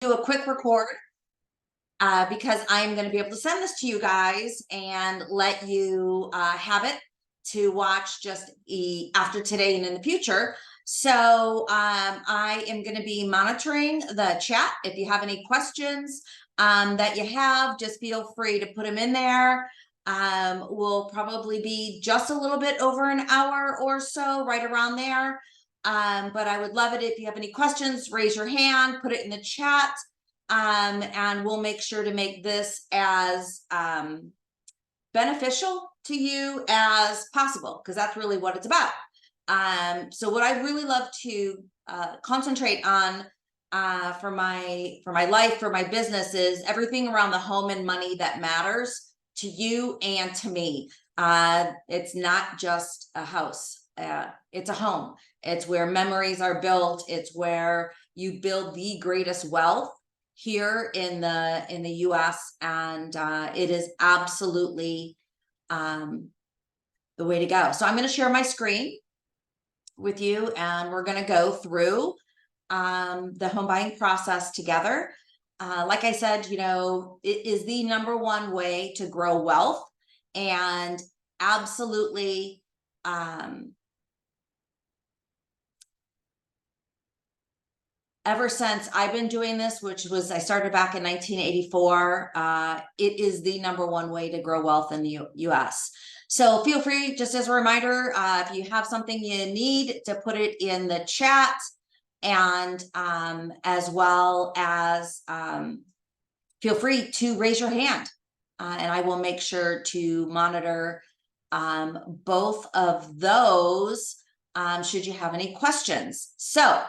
do a quick record because I'm going to be able to send this to you guys and let you have it to watch just after today and in the future. So I am going to be monitoring the chat. If you have any questions that you have, just feel free to put them in there. We'll probably be just a little bit over an hour or so, right around there. But I would love it if you have any questions, raise your hand, put it in the chat. And we'll make sure to make this as beneficial to you as possible, because that's really what it's about. So what I really love to concentrate on for my life, for my business, is everything around the home and money that matters to you and to me. It's not just a house. It's a home. It's where memories are built. It's where you build the greatest wealth here in the US, and it is absolutely the way to go. So I'm going to share my screen with you, and we're going to go through the home buying process together. Like I said, you know, it is the #1 way to grow wealth, and absolutely ever since I've been doing this, which was, I started back in 1984, it is the #1 way to grow wealth in the US. So feel free, just as a reminder, if you have something you need, to put it in the chat, and as well as feel free to raise your hand, and I will make sure to monitor both of those should you have any questions. So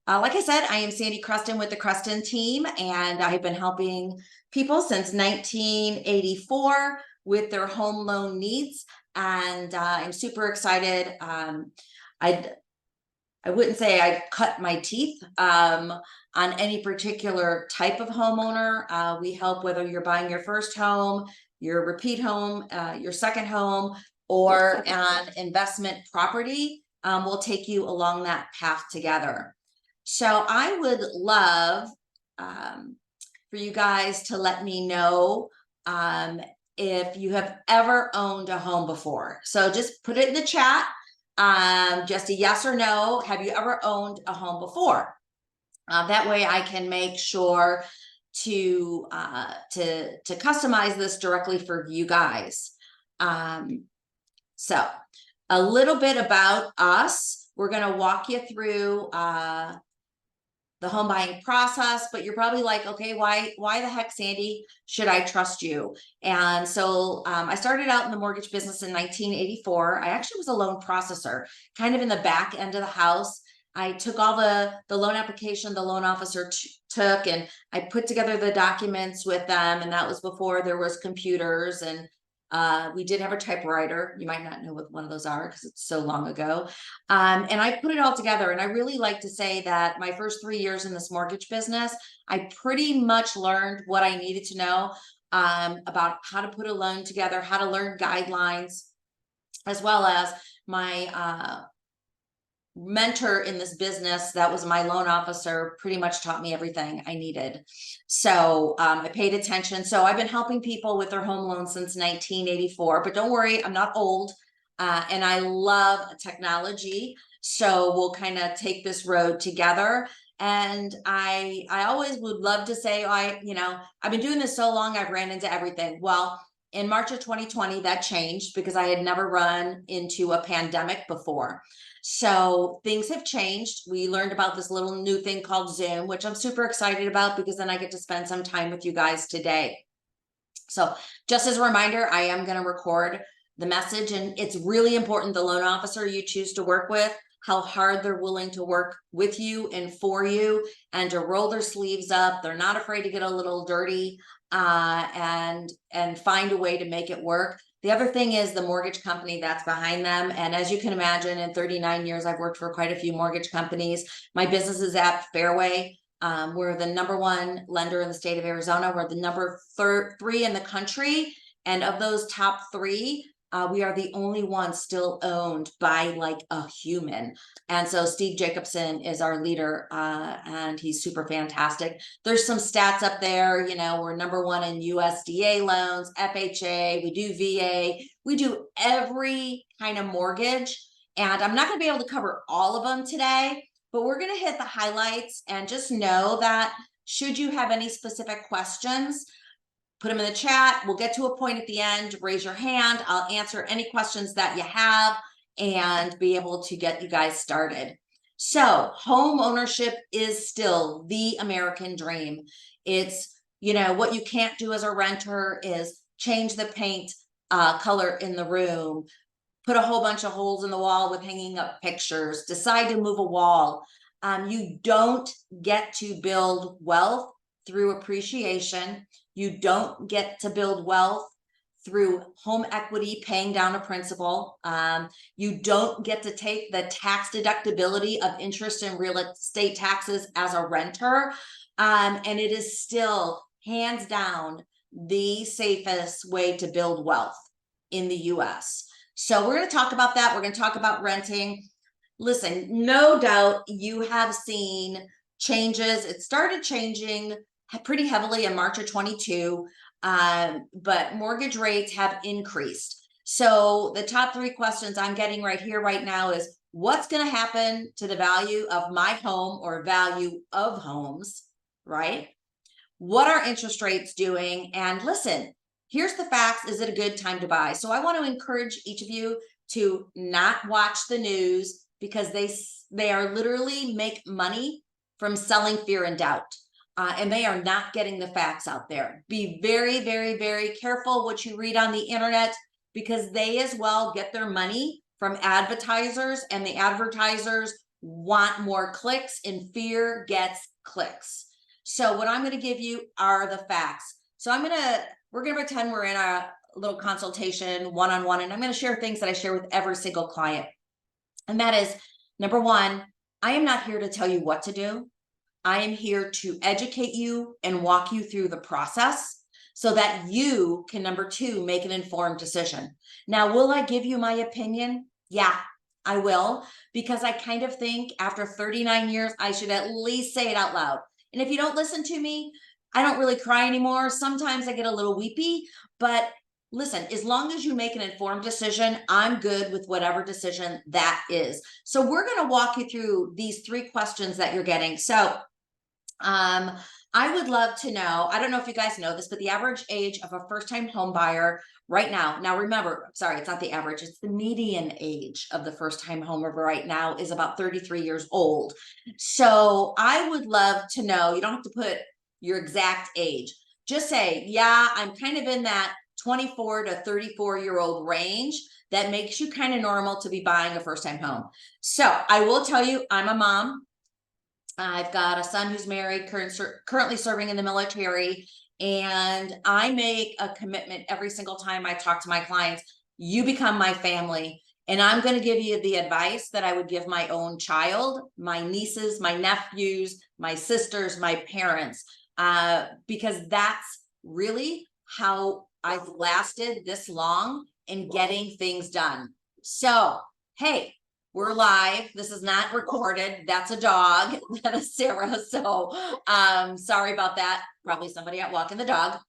like I said, I am Sandy Krestan with the Krestan team, and I've been helping people since 1984 with their home loan needs, and I'm super excited. I wouldn't say I cut my teeth on any particular type of homeowner. We help whether you're buying your first home, your repeat home, your second home, or an investment property. We'll take you along that path together. So I would love for you guys to let me know if you have ever owned a home before. So just put it in the chat, just a yes or no. Have you ever owned a home before? That way I can make sure to customize this directly for you guys. So a little bit about us. We're going to walk you through the home buying process, but you're probably like, okay, why the heck, Sandy, should I trust you? And so I started out in the mortgage business in 1984. I actually was a loan processor, kind of in the back end of the house. I took all the loan application the loan officer took, and I put together the documents with them. And that was before there was computers, and we did have a typewriter. You might not know what one of those are because it's so long ago. And I put it all together. And I really like to say that my first 3 years in this mortgage business, I pretty much learned what I needed to know about how to put a loan together, how to learn guidelines, as well as my mentor in this business, that was my loan officer, pretty much taught me everything I needed. So I paid attention. So I've been helping people with their home loans since 1984, but don't worry, I'm not old, and I love technology. So we'll kind of take this road together. And I always would love to say, I've been doing this so long, I've ran into everything. Well, in March of 2020, that changed because I had never run into a pandemic before. So things have changed. We learned about this little new thing called Zoom, which I'm super excited about because then I get to spend some time with you guys today. So just as a reminder, I am going to record the message, and it's really important the loan officer you choose to work with, how hard they're willing to work with you and for you, and to roll their sleeves up. They're not afraid to get a little dirty and find a way to make it work. The other thing is the mortgage company that's behind them. And as you can imagine, in 39 years, I've worked for quite a few mortgage companies. My business is at Fairway. We're the #1 lender in the state of Arizona. We're the number 3 in the country. And of those top 3, We are the only one still owned by like a human. And so Steve Jacobson is our leader, and he's super fantastic. There's some stats up there. You know, we're #1 in USDA loans, FHA, we do VA, we do every kind of mortgage. And I'm not going to be able to cover all of them today, but we're going to hit the highlights, and just know that should you have any specific questions, put them in the chat. We'll get to a point at the end, raise your hand. I'll answer any questions that you have and be able to get you guys started. So home ownership is still the American dream. It's, you know, what you can't do as a renter is change the paint color in the room, put a whole bunch of holes in the wall with hanging up pictures, decide to move a wall. You don't get to build wealth through appreciation. You don't get to build wealth through home equity, paying down a principal. You don't get to take the tax deductibility of interest and real estate taxes as a renter. And it is still hands down the safest way to build wealth in the US. So we're going to talk about that. We're going to talk about renting. Listen, no doubt you have seen changes. It started changing pretty heavily in March of 22, but mortgage rates have increased. So the top 3 questions I'm getting right here, right now is, what's going to happen to the value of my home or value of homes, right? What are interest rates doing? And listen, here's the facts. Is it a good time to buy? So I want to encourage each of you to not watch the news, because they are literally make money from selling fear and doubt. And they are not getting the facts out there. Be very, very, very careful what you read on the internet, because they as well get their money from advertisers, and the advertisers want more clicks, and fear gets clicks. So what I'm going to give you are the facts. So we're going to pretend we're in a little consultation one-on-one, and I'm going to share things that I share with every single client. And that is, number 1, I am not here to tell you what to do. I am here to educate you and walk you through the process so that you can, number 2, make an informed decision. Now, will I give you my opinion? Yeah, I will, because I kind of think after 39 years, I should at least say it out loud. And if you don't listen to me, I don't really cry anymore. Sometimes I get a little weepy, but listen, as long as you make an informed decision, I'm good with whatever decision that is. So we're going to walk you through these 3 questions that you're getting. So I would love to know, I don't know if you guys know this, but the average age of a first-time home buyer right now remember, sorry, it's not the average, it's the median age of the first-time homeowner right now is about 33 years old. So I would love to know, you don't have to put your exact age, just say, yeah, I'm kind of in that 24 to 34-year-old range. That makes you kind of normal to be buying a first-time home. So I will tell you, I'm a mom. I've got a son who's married, currently serving in the military, and I make a commitment every single time I talk to my clients. You become my family, and I'm going to give you the advice that I would give my own child, my nieces, my nephews, my sisters, my parents, because that's really how I've lasted this long in getting things done. So, hey, we're live. This is not recorded. That's a dog. That is Sarah. So sorry about that. Probably somebody out walking the dog.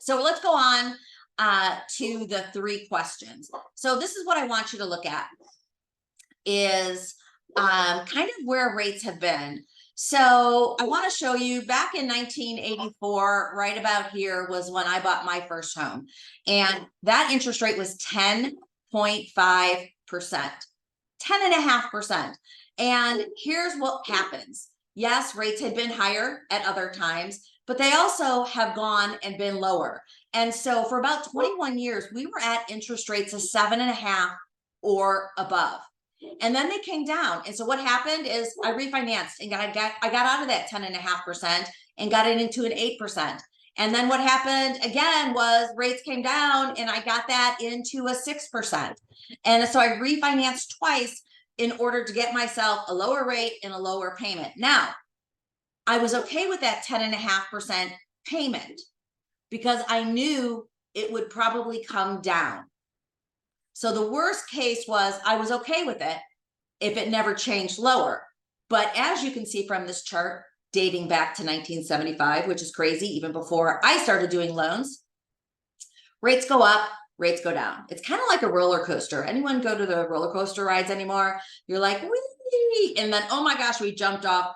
So let's go on to the 3 questions. So this is what I want you to look at, is kind of where rates have been. So I want to show you back in 1984, right about here was when I bought my first home. And that interest rate was 10.5%. 10.5%. And here's what happens. Yes, rates had been higher at other times, but they also have gone and been lower. And so for about 21 years, we were at interest rates of 7.5 or above. And then they came down. And so what happened is I refinanced and I got out of that 10.5% and got it into an 8%. And then what happened again was rates came down and I got that into a 6%. And so I refinanced twice in order to get myself a lower rate and a lower payment. Now, I was okay with that 10.5% payment because I knew it would probably come down. So the worst case was I was okay with it if it never changed lower. But as you can see from this chart, dating back to 1975, which is crazy, even before I started doing loans, rates go up, rates go down. It's kind of like a roller coaster. Anyone go to the roller coaster rides anymore? You're like, wee, and then, oh my gosh, we jumped off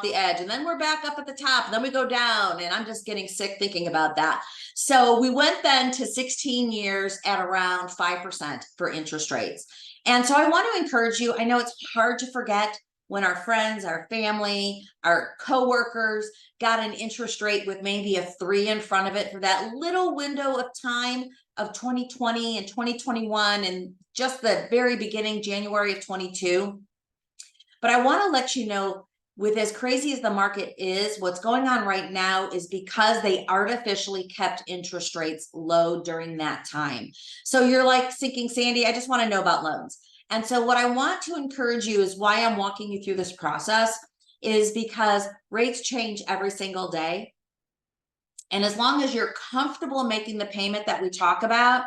the edge, and then we're back up at the top, and then we go down, and I'm just getting sick thinking about that. So we went then to 16 years at around 5% for interest rates. And so I want to encourage you. I know it's hard to forget when our friends, our family, our coworkers got an interest rate with maybe a 3 in front of it for that little window of time of 2020 and 2021 and just the very beginning, January of 22. But I want to let you know, with as crazy as the market is, what's going on right now is because they artificially kept interest rates low during that time. So you're like thinking, Sandy, I just want to know about loans. And so what I want to encourage you is why I'm walking you through this process is because rates change every single day. And as long as you're comfortable making the payment that we talk about,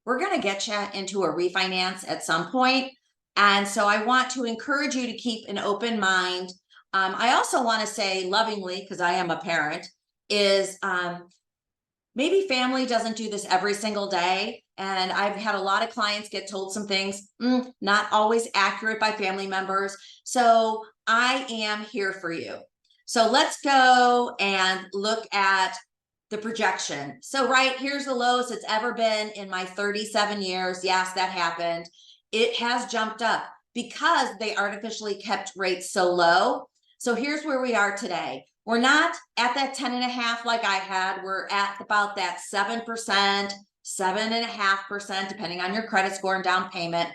we're going to get you into a refinance at some point. And so I want to encourage you to keep an open mind. I also want to say lovingly, because I am a parent, is maybe family doesn't do this every single day. And I've had a lot of clients get told some things, not always accurate by family members. So I am here for you. So let's go and look at the projection. So right here's the lowest it's ever been in my 37 years. Yes, that happened. It has jumped up because they artificially kept rates so low. So here's where we are today. We're not at that 10.5 like I had. We're at about that 7%, 7.5%, depending on your credit score and down payment.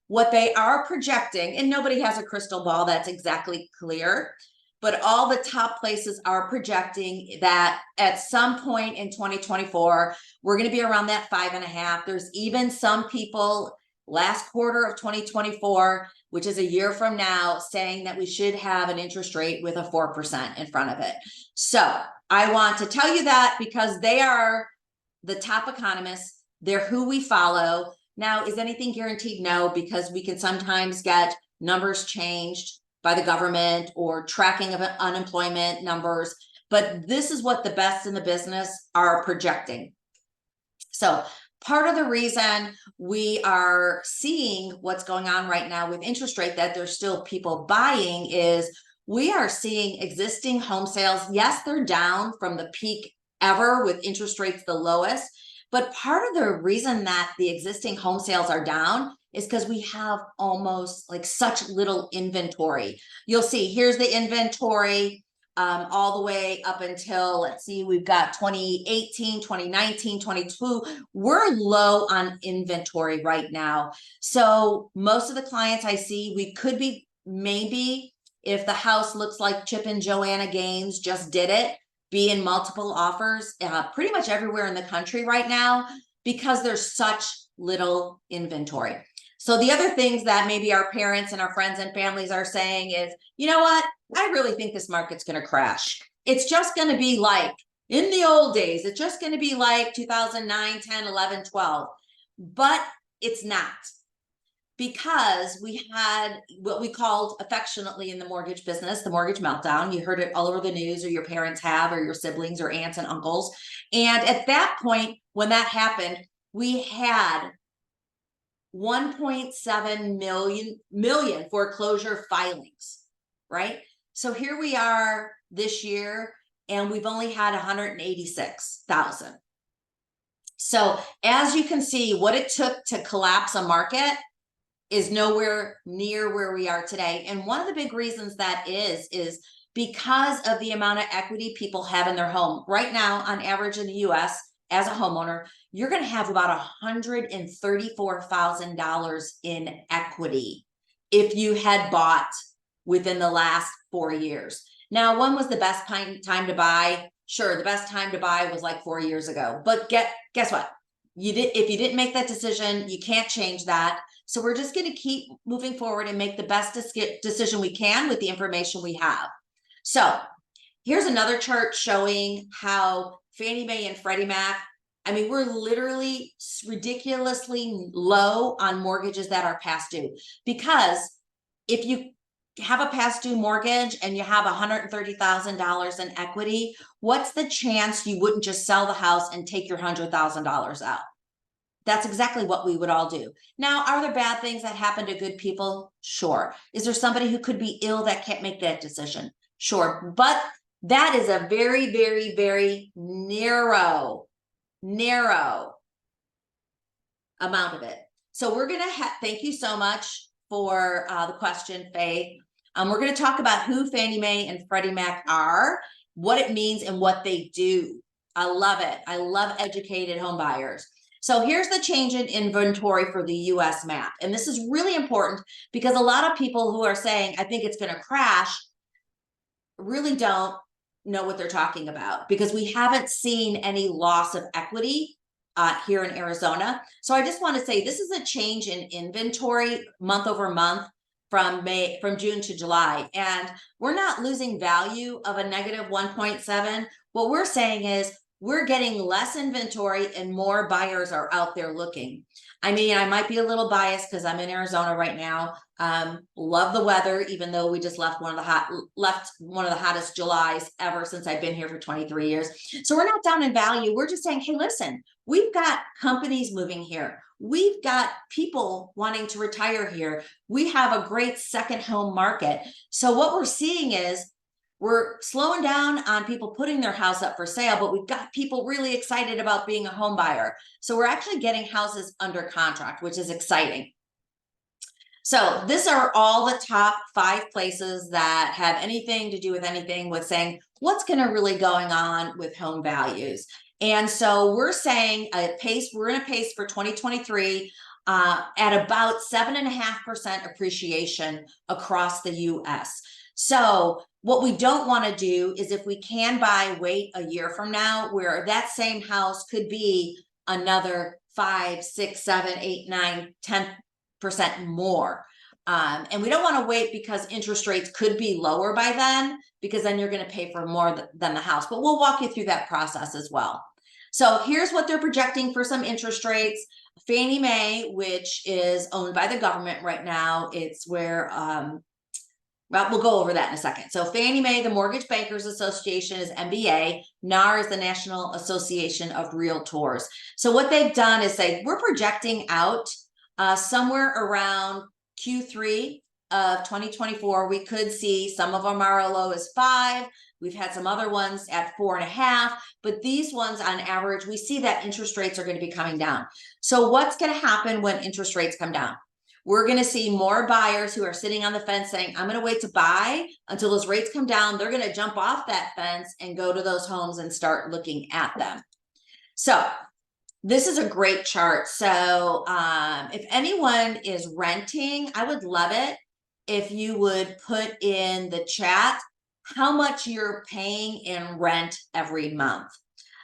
What they are projecting, and nobody has a crystal ball that's exactly clear, but all the top places are projecting that at some point in 2024, we're going to be around that 5.5. There's even some people last quarter of 2024, which is a year from now, saying that we should have an interest rate with a 4% in front of it. So I want to tell you that because they are the top economists. They're who we follow. Now, is anything guaranteed? No, because we can sometimes get numbers changed by the government or tracking of unemployment numbers. But this is what the best in the business are projecting. So part of the reason we are seeing what's going on right now with interest rate, that there's still people buying, is we are seeing existing home sales. Yes, they're down from the peak ever with interest rates the lowest. But part of the reason that the existing home sales are down is because we have almost like such little inventory. You'll see here's the inventory all the way up until, let's see, we've got 2018, 2019, 22. We're low on inventory right now. So most of the clients I see, we could be maybe, if the house looks like Chip and Joanna Gaines just did it, be in multiple offers pretty much everywhere in the country right now because there's such little inventory. So the other things that maybe our parents and our friends and families are saying is, you know what? I really think this market's going to crash. It's just going to be like in the old days. It's just going to be like 2009, 10, 11, 12. But it's not, because we had what we called affectionately in the mortgage business, the mortgage meltdown. You heard it all over the news, or your parents have, or your siblings or aunts and uncles. And at that point, when that happened, we had 1.7 million foreclosure filings, right? So here we are this year, and we've only had 186,000. So as you can see, what it took to collapse a market is nowhere near where we are today. And one of the big reasons that is because of the amount of equity people have in their home. Right now, on average in the US, as a homeowner, you're going to have about $134,000 in equity if you had bought within the last 4 years. Now, when was the best time to buy? Sure, the best time to buy was like 4 years ago. But guess what? If you didn't make that decision, you can't change that. So we're just going to keep moving forward and make the best decision we can with the information we have. So here's another chart showing how Fannie Mae and Freddie Mac, I mean, we're literally ridiculously low on mortgages that are past due, because if you have a past due mortgage and you have $130,000 in equity, what's the chance you wouldn't just sell the house and take your $100,000 out? That's exactly what we would all do. Now, are there bad things that happen to good people? Sure. Is there somebody who could be ill that can't make that decision? Sure. But that is a very, very, very narrow amount of it. So we're going to thank you so much for the question, Faye. We're going to talk about who Fannie Mae and Freddie Mac are, what it means, and what they do. I love it. I love educated home buyers. So here's the change in inventory for the US map. And this is really important because a lot of people who are saying, I think it's going to crash, really don't know what they're talking about, because we haven't seen any loss of equity here in Arizona. So I just want to say this is a change in inventory month over month from June to July. And we're not losing value of a negative 1.7. What we're saying is we're getting less inventory and more buyers are out there looking. I mean, I might be a little biased because I'm in Arizona right now. Love the weather, even though we just left one of the hottest Julys ever since I've been here for 23 years. So we're not down in value. We're just saying, hey, listen, we've got companies moving here. We've got people wanting to retire here. We have a great second home market. So what we're seeing is we're slowing down on people putting their house up for sale, but we've got people really excited about being a home buyer. So we're actually getting houses under contract, which is exciting. So these are all the top 5 places that have anything to do with anything with saying what's going to really going on with home values. And so we're saying we're in a pace for 2023 at about 7.5% appreciation across the US. So what we don't want to do is, if we can wait a year from now, where that same house could be another 5, 6, 7, 8, 9, 10% more. And we don't want to wait because interest rates could be lower by then, because then you're going to pay for more than the house. But we'll walk you through that process as well. So here's what they're projecting for some interest rates. Fannie Mae, which is owned by the government right now, it's where well, we'll go over that in a second. So Fannie Mae, the Mortgage Bankers Association, is MBA. NAR is the National Association of Realtors. So what they've done is we're projecting out somewhere around Q3 of 2024. We could see some of them are as low as 5. We've had some other ones at 4.5, but these ones on average, we see that interest rates are going to be coming down. So what's going to happen when interest rates come down? We're going to see more buyers who are sitting on the fence saying, I'm going to wait to buy until those rates come down. They're going to jump off that fence and go to those homes and start looking at them. So this is a great chart. So if anyone is renting, I would love it if you would put in the chat how much you're paying in rent every month.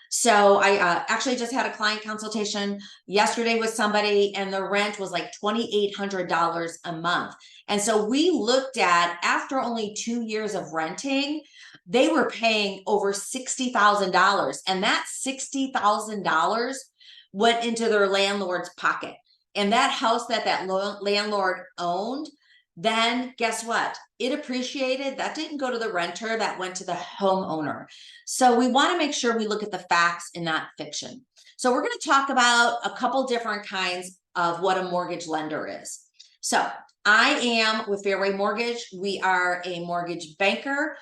So I actually just had a client consultation yesterday with somebody, and the rent was like $2,800 a month. And so we looked at, after only 2 years of renting, they were paying over $60,000, and that $60,000 went into their landlord's pocket. And that house that landlord owned, then guess what? It appreciated. That didn't go to the renter, that went to the homeowner. So we want to make sure we look at the facts and not fiction. So we're going to talk about a couple different kinds of what a mortgage lender is. So I am with Fairway Mortgage. We are a mortgage banker.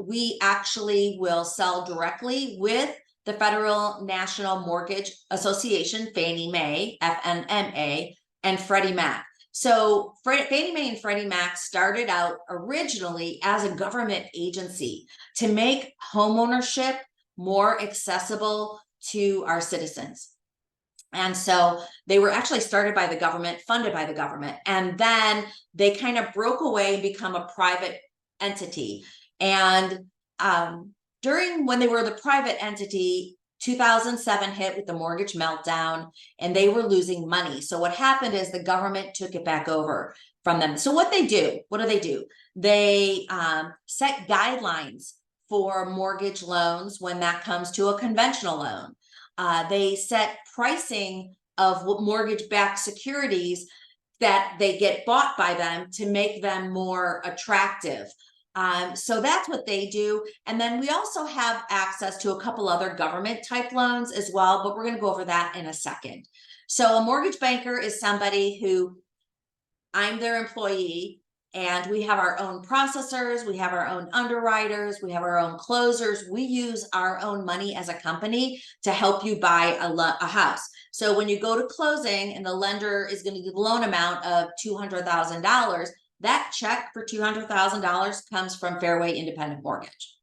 We actually will sell directly with the Federal National Mortgage Association, Fannie Mae, FNMA, and Freddie Mac. So Fannie Mae and Freddie Mac started out originally as a government agency to make homeownership more accessible to our citizens. And so they were actually started by the government, funded by the government, and then they kind of broke away and become a private entity. And when they were the private entity, 2007 hit with the mortgage meltdown, and they were losing money. So what happened is the government took it back over from them. So what do they do? They set guidelines for mortgage loans when that comes to a conventional loan. They set pricing of mortgage-backed securities that they get bought by them to make them more attractive. So that's what they do. And then we also have access to a couple other government type loans as well, but we're going to go over that in a second. So a mortgage banker is somebody who, I'm their employee, and we have our own processors, we have our own underwriters, we have our own closers. We use our own money as a company to help you buy a house. So when you go to closing and the lender is going to do the loan amount of $200,000, that check for $200,000 comes from Fairway Independent Mortgage.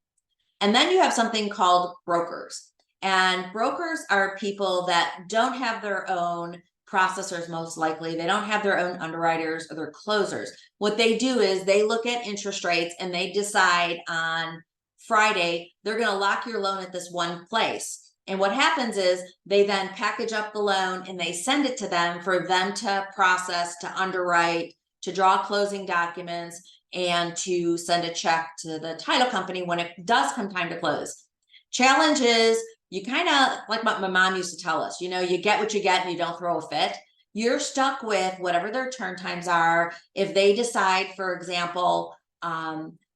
And then you have something called brokers. And brokers are people that don't have their own processors, most likely. They don't have their own underwriters or their closers. What they do is they look at interest rates and they decide on Friday, they're going to lock your loan at this one place. And what happens is they then package up the loan and they send it to them for them to process, to underwrite, to draw closing documents, and to send a check to the title company when it does come time to close. Challenge is, you kind of, like what my mom used to tell us, you know, you get what you get and you don't throw a fit. You're stuck with whatever their turn times are. If they decide, for example,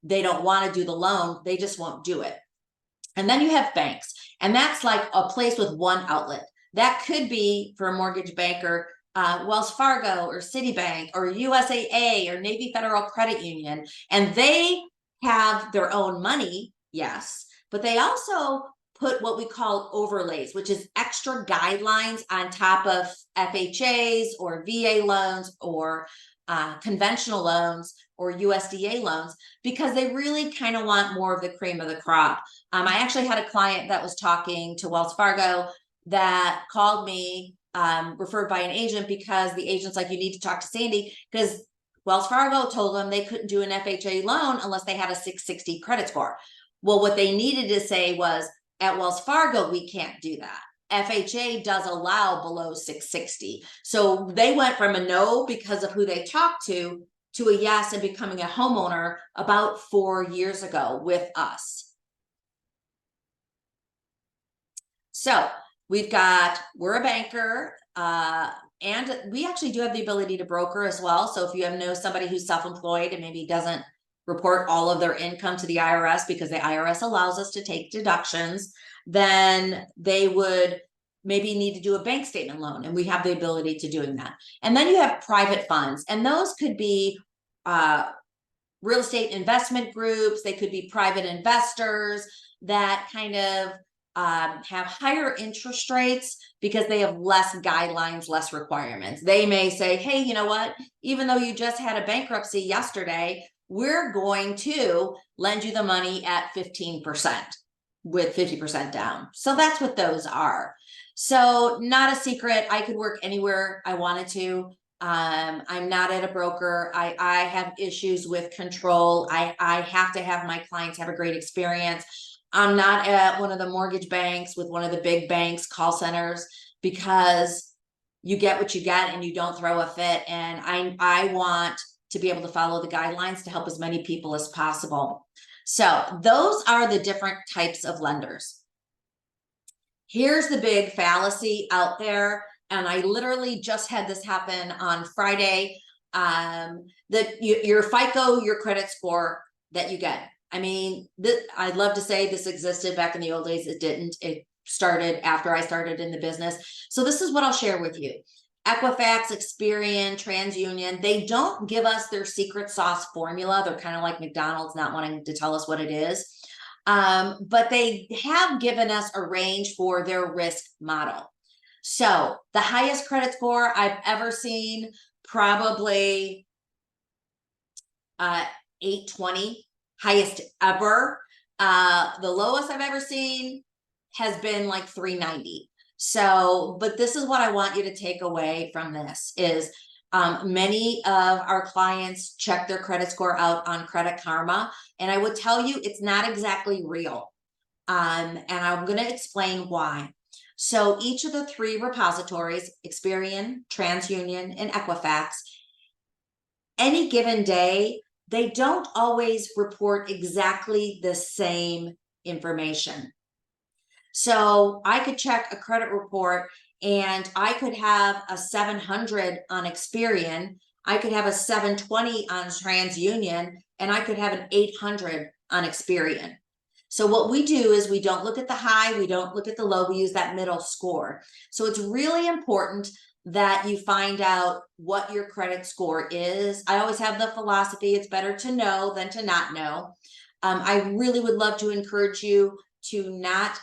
they don't want to do the loan, they just won't do it. And then you have banks, and that's like a place with one outlet. That could be, for a mortgage banker, Wells Fargo or Citibank or USAA or Navy Federal Credit Union. And they have their own money, yes, but they also put what we call overlays, which is extra guidelines on top of FHAs or VA loans or conventional loans or USDA loans, because they really kind of want more of the cream of the crop. I actually had a client that was talking to Wells Fargo that called me, referred by an agent, because the agent's like, you need to talk to Sandy, because Wells Fargo told them they couldn't do an FHA loan unless they had a 660 credit score. Well, what they needed to say was, at Wells Fargo, we can't do that. FHA does allow below 660. So they went from a no because of who they talked to a yes and becoming a homeowner about 4 years ago with us. So we're a banker, and we actually do have the ability to broker as well. So if you know somebody who's self-employed and maybe doesn't report all of their income to the IRS, because the IRS allows us to take deductions, then they would maybe need to do a bank statement loan, and we have the ability to doing that. And then you have private funds, and those could be real estate investment groups. They could be private investors that kind of have higher interest rates because they have less guidelines, less requirements. They may say, hey, you know what, even though you just had a bankruptcy yesterday, we're going to lend you the money at 15% with 50% down. So that's what those are. So not a secret, I could work anywhere I wanted to. I'm not at a broker. I have issues with control. I have to have my clients have a great experience. I'm not at one of the mortgage banks with one of the big banks call centers, because you get what you get and you don't throw a fit. And I want to be able to follow the guidelines to help as many people as possible. So those are the different types of lenders. Here's the big fallacy out there, and I literally just had this happen on Friday, that your FICO, your credit score that you get. I mean, I'd love to say this existed back in the old days. It didn't. It started after I started in the business. So this is what I'll share with you. Equifax, Experian, TransUnion, they don't give us their secret sauce formula. They're kind of like McDonald's, not wanting to tell us what it is. But they have given us a range for their risk model. So the highest credit score I've ever seen, probably 820, highest ever. The lowest I've ever seen has been like 390. So, but this is what I want you to take away from this is, many of our clients check their credit score out on Credit Karma, and I would tell you it's not exactly real. And I'm going to explain why. So each of the 3 repositories, Experian, TransUnion, and Equifax, any given day, they don't always report exactly the same information. So I could check a credit report and I could have a 700 on Experian, I could have a 720 on TransUnion, and I could have an 800 on Experian. So what we do is we don't look at the high, we don't look at the low, we use that middle score. So it's really important that you find out what your credit score is. I always have the philosophy, it's better to know than to not know. I really would love to encourage you to not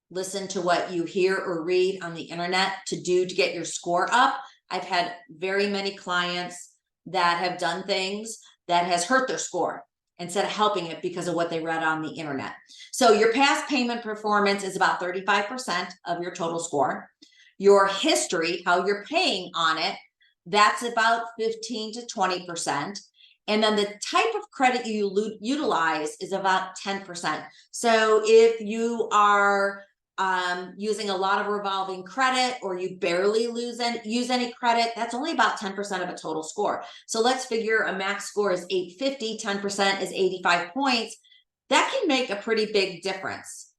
listen to what you hear or read on the internet to get your score up. I've had very many clients that have done things that has hurt their score instead of helping it because of what they read on the internet. So your past payment performance is about 35% of your total score. Your history, how you're paying on it, that's about 15 to 20%. And then the type of credit you utilize is about 10%. So if you are using a lot of revolving credit, or you barely use any credit, that's only about 10% of a total score. So let's figure a max score is 850, 10% is 85 points. That can make a pretty big difference.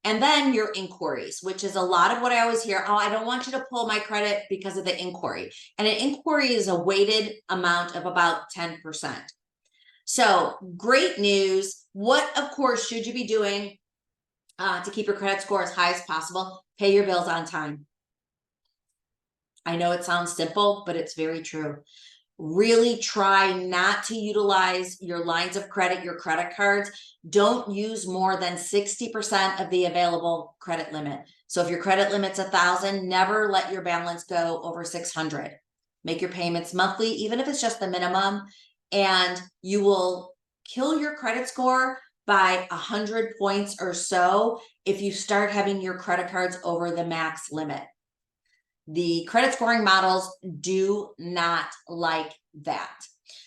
And then your inquiries, which is a lot of what I always hear. Oh, I don't want you to pull my credit because of the inquiry. And an inquiry is a weighted amount of about 10%. So great news. What, of course, should you be doing to keep your credit score as high as possible? Pay your bills on time. I know it sounds simple, but it's very true. Really try not to utilize your lines of credit, your credit cards. Don't use more than 60% of the available credit limit. So if your credit limit's 1,000, never let your balance go over 600. Make your payments monthly, even if it's just the minimum, and you will kill your credit score by 100 points or so if you start having your credit cards over the max limit. The credit scoring models do not like that.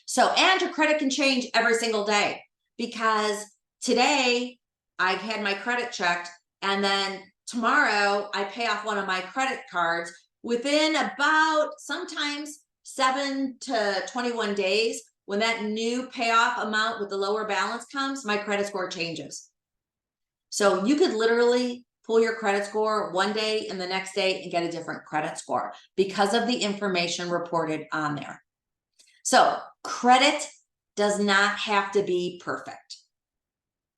So, and your credit can change every single day, because today I've had my credit checked, and then tomorrow I pay off one of my credit cards. Within about sometimes 7 to 21 days, when that new payoff amount with the lower balance comes, my credit score changes. So you could literally pull your credit score one day and the next day and get a different credit score because of the information reported on there. So credit does not have to be perfect.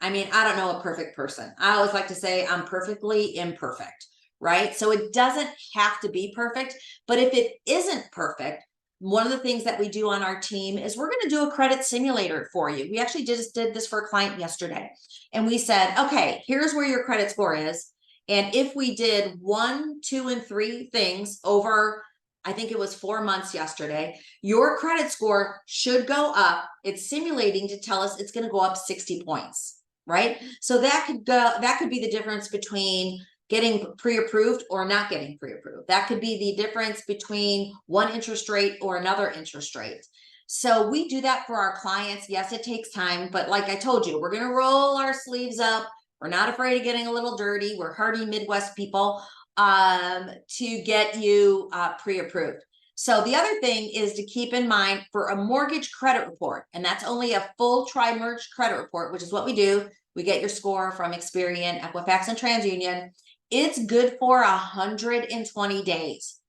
I mean, I don't know a perfect person. I always like to say I'm perfectly imperfect, right? So it doesn't have to be perfect, but if it isn't perfect, one of the things that we do on our team is we're going to do a credit simulator for you. We actually just did this for a client yesterday, and we said, okay, here's where your credit score is. And if we did 1, 2, and 3 things over, I think it was 4 months yesterday, your credit score should go up. It's simulating to tell us it's going to go up 60 points, right? So that could be the difference between getting pre-approved or not getting pre-approved. That could be the difference between one interest rate or another interest rate. So we do that for our clients. Yes, it takes time, but like I told you, we're going to roll our sleeves up. We're not afraid of getting a little dirty. We're hardy Midwest people to get you pre-approved. So the other thing is to keep in mind for a mortgage credit report, and that's only a full tri-merge credit report, which is what we do. We get your score from Experian, Equifax, and TransUnion. It's good for 120 days.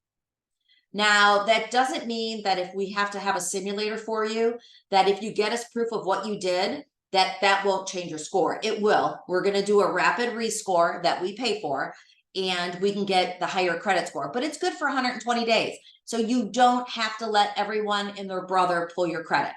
Now, that doesn't mean that if we have to have a simulator for you, that if you get us proof of what you did, that won't change your score. It will. We're going to do a rapid rescore that we pay for, and we can get the higher credit score, but it's good for 120 days. So you don't have to let everyone and their brother pull your credit.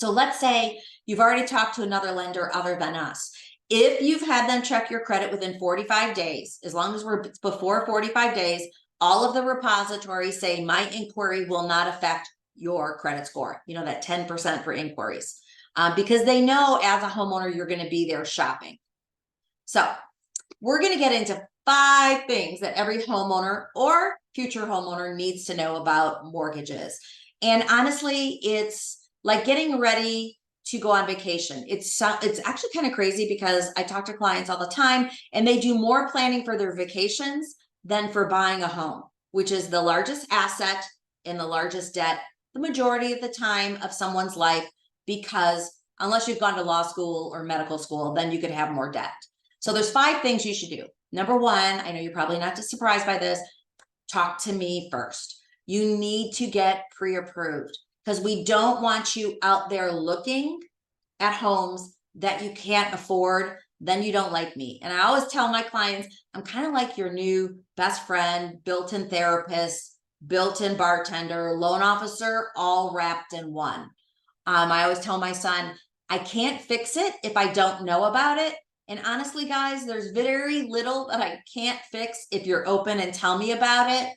So let's say you've already talked to another lender other than us. If you've had them check your credit within 45 days, as long as we're before 45 days, all of the repositories say my inquiry will not affect your credit score. You know, that 10% for inquiries, because they know as a homeowner, you're going to be there shopping. So we're going to get into 5 things that every homeowner or future homeowner needs to know about mortgages. And honestly, it's like getting ready to go on vacation. It's actually kind of crazy because I talk to clients all the time, and they do more planning for their vacations than for buying a home, which is the largest asset and the largest debt the majority of the time of someone's life, because unless you've gone to law school or medical school, then you could have more debt. So there's 5 things you should do. number one, I know you're probably not just surprised by this, talk to me first. You need to get pre-approved because we don't want you out there looking at homes that you can't afford. Then you don't like me. And I always tell my clients, I'm kind of like your new best friend, built-in therapist, built-in bartender, loan officer, all wrapped in one. I always tell my son, I can't fix it if I don't know about it. And honestly, guys, there's very little that I can't fix if you're open and tell me about it.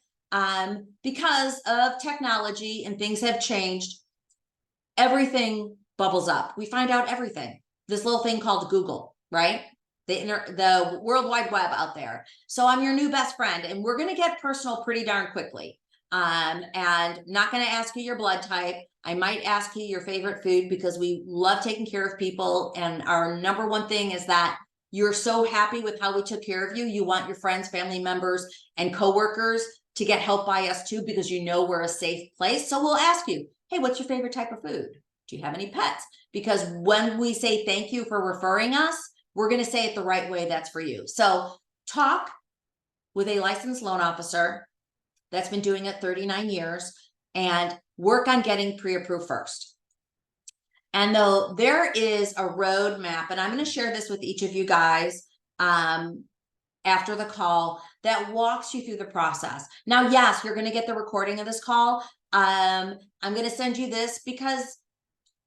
Because of technology and things have changed, everything bubbles up. We find out everything. This little thing called Google, right? The World Wide Web out there. So I'm your new best friend, and we're going to get personal pretty darn quickly. And not going to ask you your blood type. I might ask you your favorite food because we love taking care of people. And our number one thing is that you're so happy with how we took care of you. You want your friends, family members, and coworkers to get help by us too, because you know we're a safe place. So we'll ask you, hey, what's your favorite type of food? Do you have any pets? Because when we say thank you for referring us, we're going to say it the right way. That's for you. So talk with a licensed loan officer that's been doing it 39 years and work on getting pre-approved first. And though there is a roadmap, and I'm going to share this with each of you guys after the call, that walks you through the process. Now, yes, you're going to get the recording of this call. I'm going to send you this because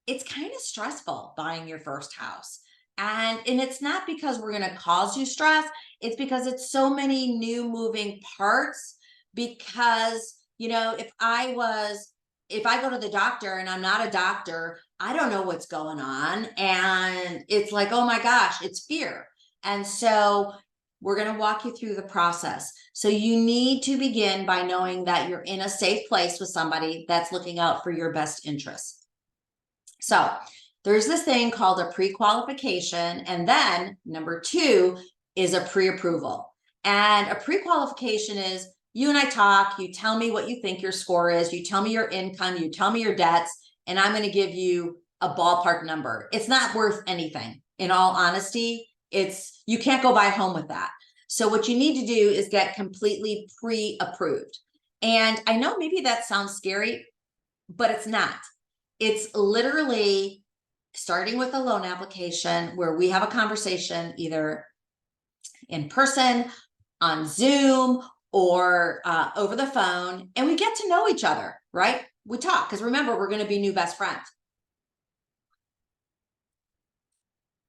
it's kind of stressful buying your first house. And it's not because we're going to cause you stress. It's because it's so many new moving parts. Because, you know, if I go to the doctor and I'm not a doctor, I don't know what's going on. And it's like, oh my gosh, it's fear. And so we're going to walk you through the process. So you need to begin by knowing that you're in a safe place with somebody that's looking out for your best interests. So there's this thing called a pre-qualification. And then number two is a pre-approval. And a pre-qualification is you and I talk, you tell me what you think your score is, you tell me your income, you tell me your debts, and I'm going to give you a ballpark number. It's not worth anything. In all honesty, you can't go buy a home with that. So what you need to do is get completely pre-approved. And I know maybe that sounds scary, but it's not. It's literally starting with a loan application where we have a conversation either in person, on Zoom, or over the phone, and we get to know each other, right? We talk, because remember, we're going to be new best friends.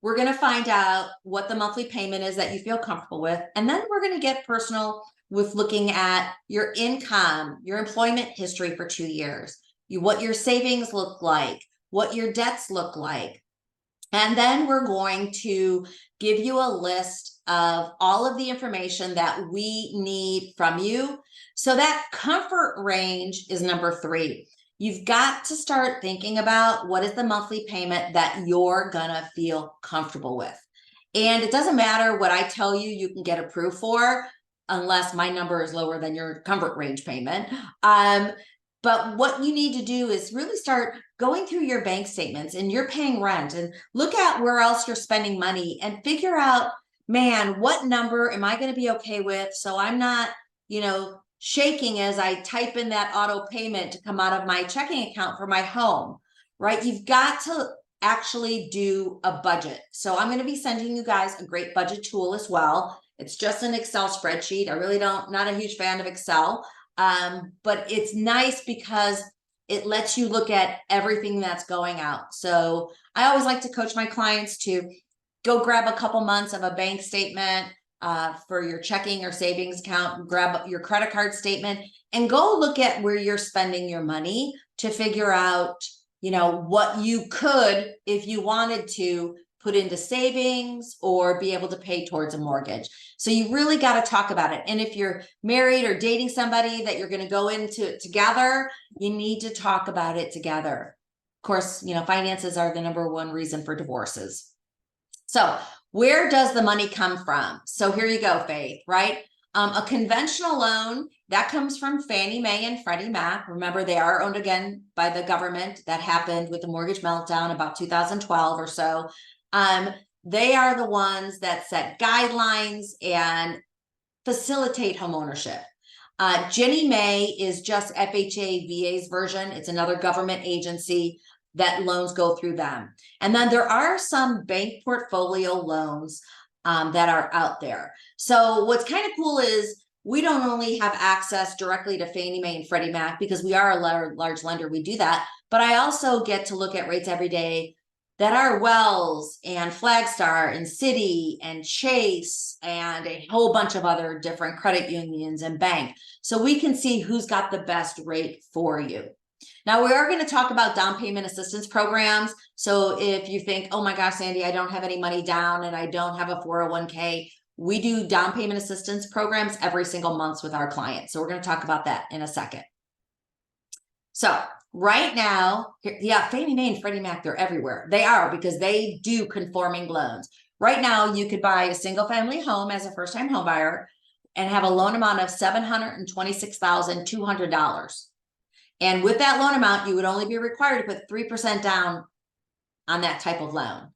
We're going to find out what the monthly payment is that you feel comfortable with. And then we're going to get personal with looking at your income, your employment history for 2 years, what your savings look like, what your debts look like. And then we're going to give you a list of all of the information that we need from you. So that comfort range is number 3. You've got to start thinking about what is the monthly payment that you're gonna feel comfortable with. And it doesn't matter what I tell you, you can get approved for, unless my number is lower than your comfort range payment. But what you need to do is really start going through your bank statements, and you're paying rent, and look at where else you're spending money and figure out, man, what number am I going to be okay with? So I'm not, shaking as I type in that auto payment to come out of my checking account for my home, right? You've got to actually do a budget. So I'm going to be sending you guys a great budget tool as well. It's just an Excel spreadsheet. I really not a huge fan of Excel. But it's nice because it lets you look at everything that's going out. So I always like to coach my clients to go grab a couple months of a bank statement for your checking or savings account, grab your credit card statement, and go look at where you're spending your money to figure out, what you could, if you wanted to, put into savings or be able to pay towards a mortgage. So you really got to talk about it. And if you're married or dating somebody that you're going to go into it together, you need to talk about it together. Of course, finances are the number one reason for divorces. So where does the money come from? So here you go, Faith, right? A conventional loan, that comes from Fannie Mae and Freddie Mac. Remember, they are owned again by the government. That happened with the mortgage meltdown about 2012 or so. They are the ones that set guidelines and facilitate homeownership. Ginnie Mae is just FHA VA's version. It's another government agency that loans go through them. And then there are some bank portfolio loans that are out there. So what's kind of cool is we don't only have access directly to Fannie Mae and Freddie Mac because we are a large lender, we do that, but I also get to look at rates every day that are Wells and Flagstar and Citi and Chase and a whole bunch of other different credit unions and bank. So we can see who's got the best rate for you. Now we are going to talk about down payment assistance programs. So if you think, oh my gosh, Sandy, I don't have any money down and I don't have a 401k, we do down payment assistance programs every single month with our clients. So we're going to talk about that in a second. So right now, yeah, Fannie Mae and Freddie Mac, they're everywhere. They are because they do conforming loans. Right now, you could buy a single family home as a first-time home buyer and have a loan amount of $726,200. And with that loan amount, you would only be required to put 3% down on that type of loan.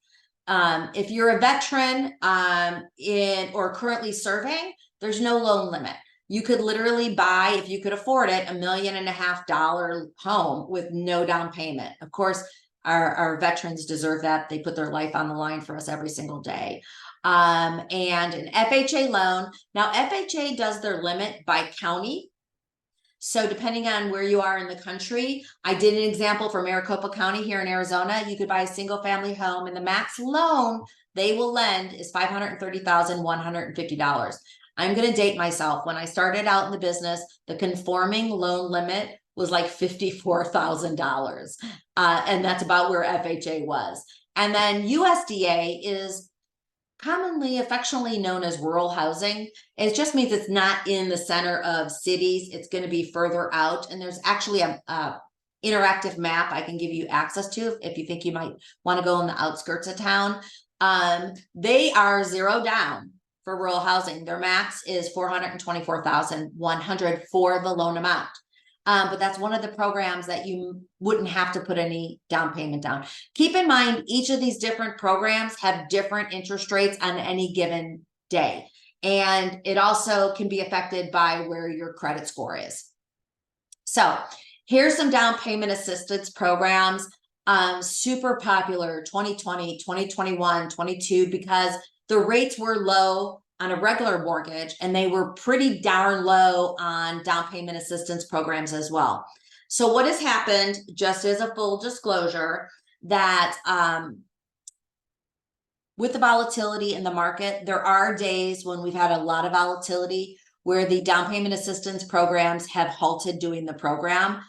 If you're a veteran or currently serving, there's no loan limit. You could literally buy, if you could afford it, $1.5 million home with no down payment. Of course, our veterans deserve that. They put their life on the line for us every single day. And an FHA loan. Now, FHA does their limit by county. So depending on where you are in the country, I did an example for Maricopa County here in Arizona. You could buy a single family home and the max loan they will lend is $530,150. I'm going to date myself. When I started out in the business, the conforming loan limit was like $54,000. And that's about where FHA was. And then USDA is commonly affectionately known as rural housing. It just means it's not in the center of cities. It's going to be further out. And there's actually a interactive map I can give you access to if you think you might want to go in the outskirts of town. They are zero down for rural housing. Their max is $424,100 for the loan amount. But that's one of the programs that you wouldn't have to put any down payment down. Keep in mind, each of these different programs have different interest rates on any given day. And it also can be affected by where your credit score is. So here's some down payment assistance programs. Super popular 2020, 2021, 22, because the rates were low on a regular mortgage, and they were pretty darn low on down payment assistance programs as well. So what has happened, just as a full disclosure, that with the volatility in the market, there are days when we've had a lot of volatility where the down payment assistance programs have halted doing the program.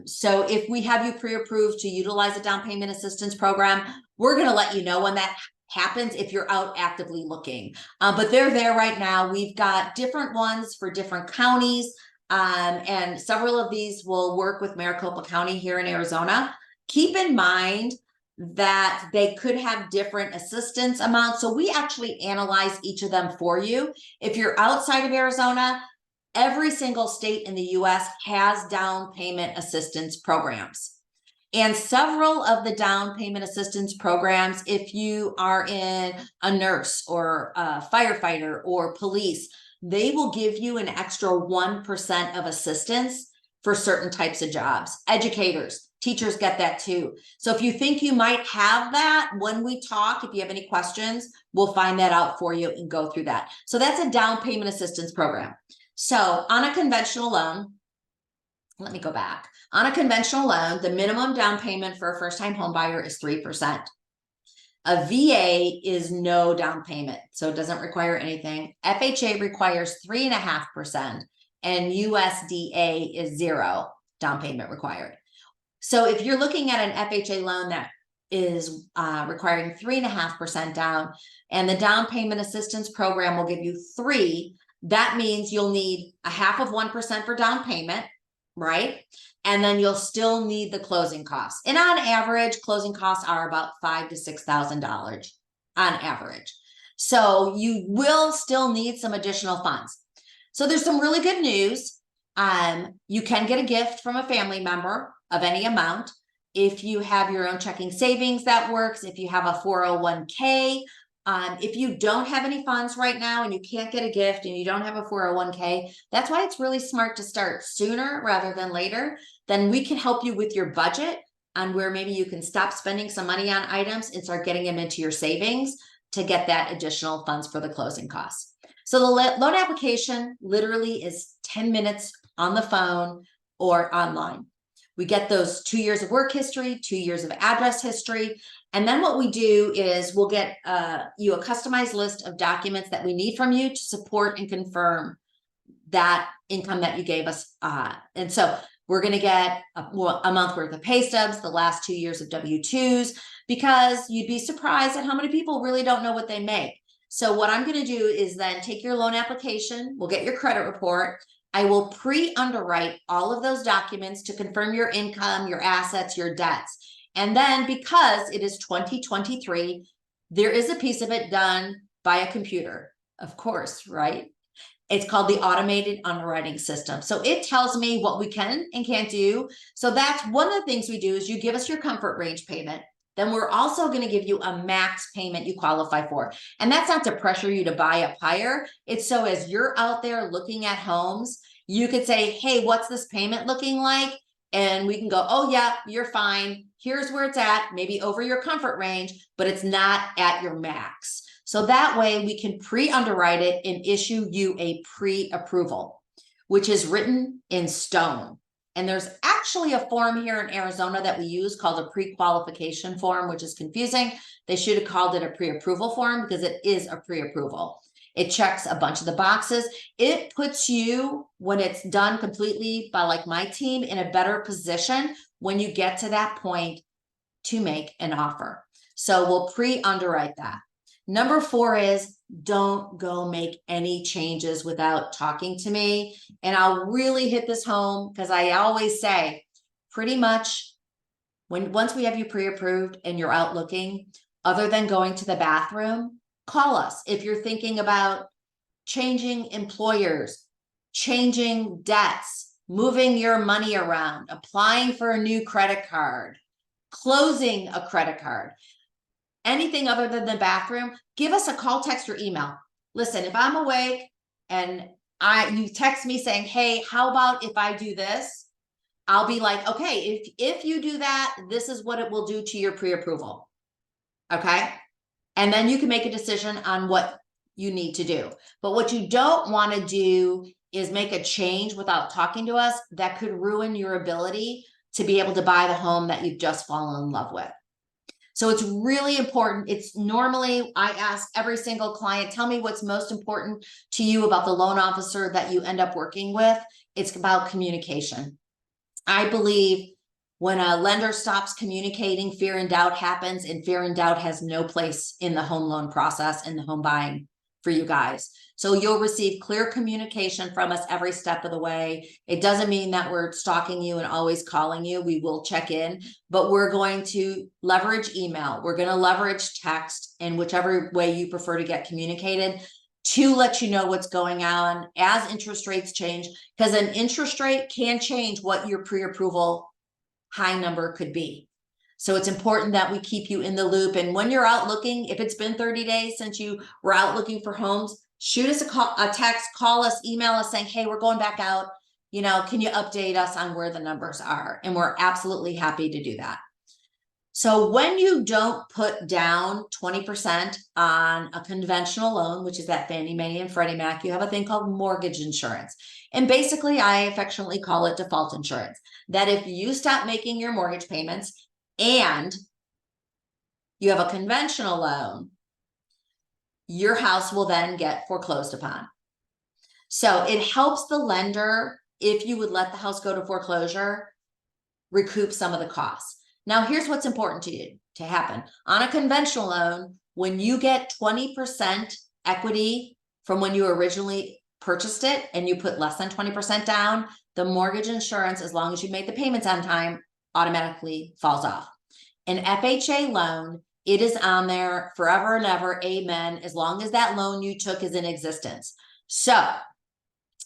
So if we have you pre-approved to utilize a down payment assistance program, we're going to let you know when that happens if you're out actively looking. But they're there right now. We've got different ones for different counties, and several of these will work with Maricopa County here in Arizona. Keep in mind that they could have different assistance amounts. So we actually analyze each of them for you. If you're outside of Arizona, every single state in the US has down payment assistance programs. And several of the down payment assistance programs, if you are in a nurse or a firefighter or police, they will give you an extra 1% of assistance for certain types of jobs. Educators, teachers get that too. So if you think you might have that, when we talk, if you have any questions, we'll find that out for you and go through that. So that's a down payment assistance program. So on a conventional loan, let me go back. On a conventional loan, the minimum down payment for a first-time home buyer is 3%. A VA is no down payment, so it doesn't require anything. FHA requires 3.5%, and USDA is 0 down payment required. So if you're looking at an FHA loan that is requiring 3.5% down, and the down payment assistance program will give you 3%, that means you'll need 0.5% for down payment, right? And then you'll still need the closing costs. And on average, closing costs are about $5,000 to $6,000 on average. So you will still need some additional funds. So there's some really good news. You can get a gift from a family member of any amount. If you have your own checking savings, that works. If you have a 401k, if you don't have any funds right now and you can't get a gift and you don't have a 401k, that's why it's really smart to start sooner rather than later. Then we can help you with your budget on where maybe you can stop spending some money on items and start getting them into your savings to get that additional funds for the closing costs. So the loan application literally is 10 minutes on the phone or online. We get those 2 years of work history, 2 years of address history. And then what we do is we'll get you a customized list of documents that we need from you to support and confirm that income that you gave us. And so we're going to get a month worth of pay stubs, the last 2 years of W-2s, because you'd be surprised at how many people really don't know what they make. So what I'm going to do is then take your loan application, we'll get your credit report. I will pre-underwrite all of those documents to confirm your income, your assets, your debts. And then because it is 2023, there is a piece of it done by a computer, of course, right? It's called the automated underwriting system. So it tells me what we can and can't do. So that's one of the things we do is you give us your comfort range payment. Then we're also going to give you a max payment you qualify for. And that's not to pressure you to buy up higher. It's so as you're out there looking at homes, you could say, hey, what's this payment looking like? And we can go, oh yeah, you're fine. Here's where it's at, maybe over your comfort range, but it's not at your max. So that way we can pre-underwrite it and issue you a pre-approval, which is written in stone. And there's actually a form here in Arizona that we use called a pre-qualification form, which is confusing. They should have called it a pre-approval form because it is a pre-approval. It checks a bunch of the boxes. It puts you, when it's done completely by like my team, in a better position when you get to that point to make an offer. So we'll pre-underwrite that. Number 4 is don't go make any changes without talking to me. And I'll really hit this home because I always say pretty much once we have you pre-approved and you're out looking, other than going to the bathroom, call us. If you're thinking about changing employers, changing debts, moving your money around, applying for a new credit card, closing a credit card, anything other than the bathroom, give us a call, text, or email. Listen, if I'm awake and you text me saying, hey, how about if I do this? I'll be like, okay, if you do that, this is what it will do to your pre-approval. Okay. And then you can make a decision on what you need to do. But what you don't want to do is make a change without talking to us that could ruin your ability to be able to buy the home that you've just fallen in love with. So it's really important. It's normally, I ask every single client, tell me what's most important to you about the loan officer that you end up working with. It's about communication. I believe when a lender stops communicating, fear and doubt happens, and fear and doubt has no place in the home loan process and the home buying for you guys. So you'll receive clear communication from us every step of the way. It doesn't mean that we're stalking you and always calling you. We will check in, but we're going to leverage email. We're going to leverage text in whichever way you prefer to get communicated to let you know what's going on as interest rates change, because an interest rate can change what your pre-approval high number could be. So it's important that we keep you in the loop. And when you're out looking, if it's been 30 days since you were out looking for homes, shoot us a text, call us, email us saying, hey, we're going back out. You know, can you update us on where the numbers are? And we're absolutely happy to do that. So when you don't put down 20% on a conventional loan, which is that Fannie Mae and Freddie Mac, you have a thing called mortgage insurance. And basically, I affectionately call it default insurance. That if you stop making your mortgage payments and you have a conventional loan, your house will then get foreclosed upon. So it helps the lender, if you would let the house go to foreclosure, recoup some of the costs. Now, here's what's important to you to happen. On a conventional loan, when you get 20% equity from when you originally purchased it and you put less than 20% down, the mortgage insurance, as long as you made the payments on time, automatically falls off. An FHA loan, it is on there forever and ever, amen, as long as that loan you took is in existence. So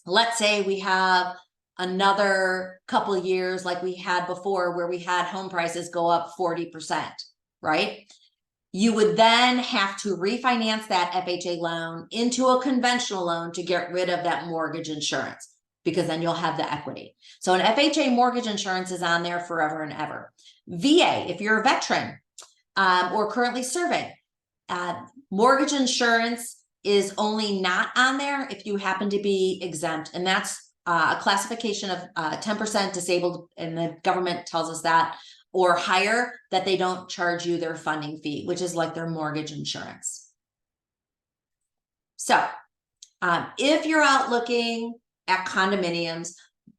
let's say we have another couple of years like we had before, where we had home prices go up 40%, right? You would then have to refinance that FHA loan into a conventional loan to get rid of that mortgage insurance, because then you'll have the equity. So an FHA mortgage insurance is on there forever and ever. VA, if you're a veteran or currently serving, mortgage insurance is only not on there if you happen to be exempt, and that's a classification of 10% disabled, and the government tells us that, or higher, that they don't charge you their funding fee, which is like their mortgage insurance. So if you're out looking at condominiums,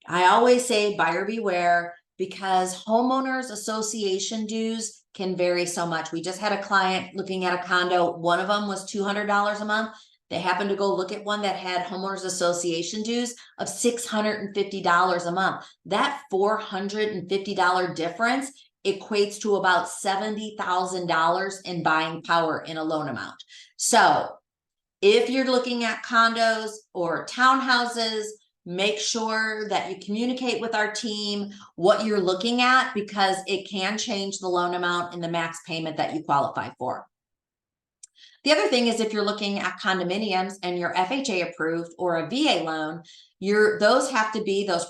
I always say buyer beware, because homeowners association dues can vary so much. We just had a client looking at a condo. One of them was $200 a month. They happened to go look at one that had homeowners association dues of $650 a month. That $450 difference equates to about $70,000 in buying power in a loan amount. So if you're looking at condos or townhouses, make sure that you communicate with our team what you're looking at, because it can change the loan amount and the max payment that you qualify for. The other thing is, if you're looking at condominiums and you're FHA approved or a VA loan, those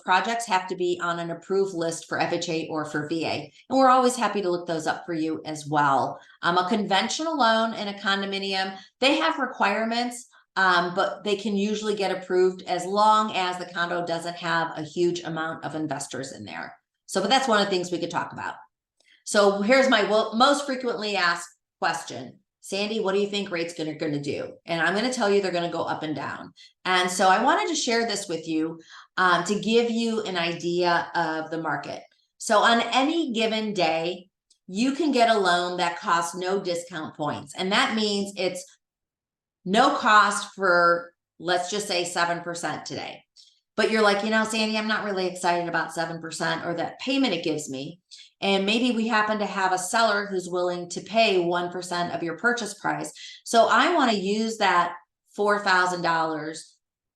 projects have to be on an approved list for FHA or for VA. And we're always happy to look those up for you as well. A conventional loan and a condominium, they have requirements, but they can usually get approved as long as the condo doesn't have a huge amount of investors in there. But that's one of the things we could talk about. So here's my most frequently asked question. Sandy, what do you think rates are going to do? And I'm going to tell you they're going to go up and down. And so I wanted to share this with you to give you an idea of the market. So on any given day, you can get a loan that costs no discount points. And that means it's no cost for, let's just say 7% today. But you're like, Sandy, I'm not really excited about 7% or that payment it gives me. And maybe we happen to have a seller who's willing to pay 1% of your purchase price. So I want to use that $4,000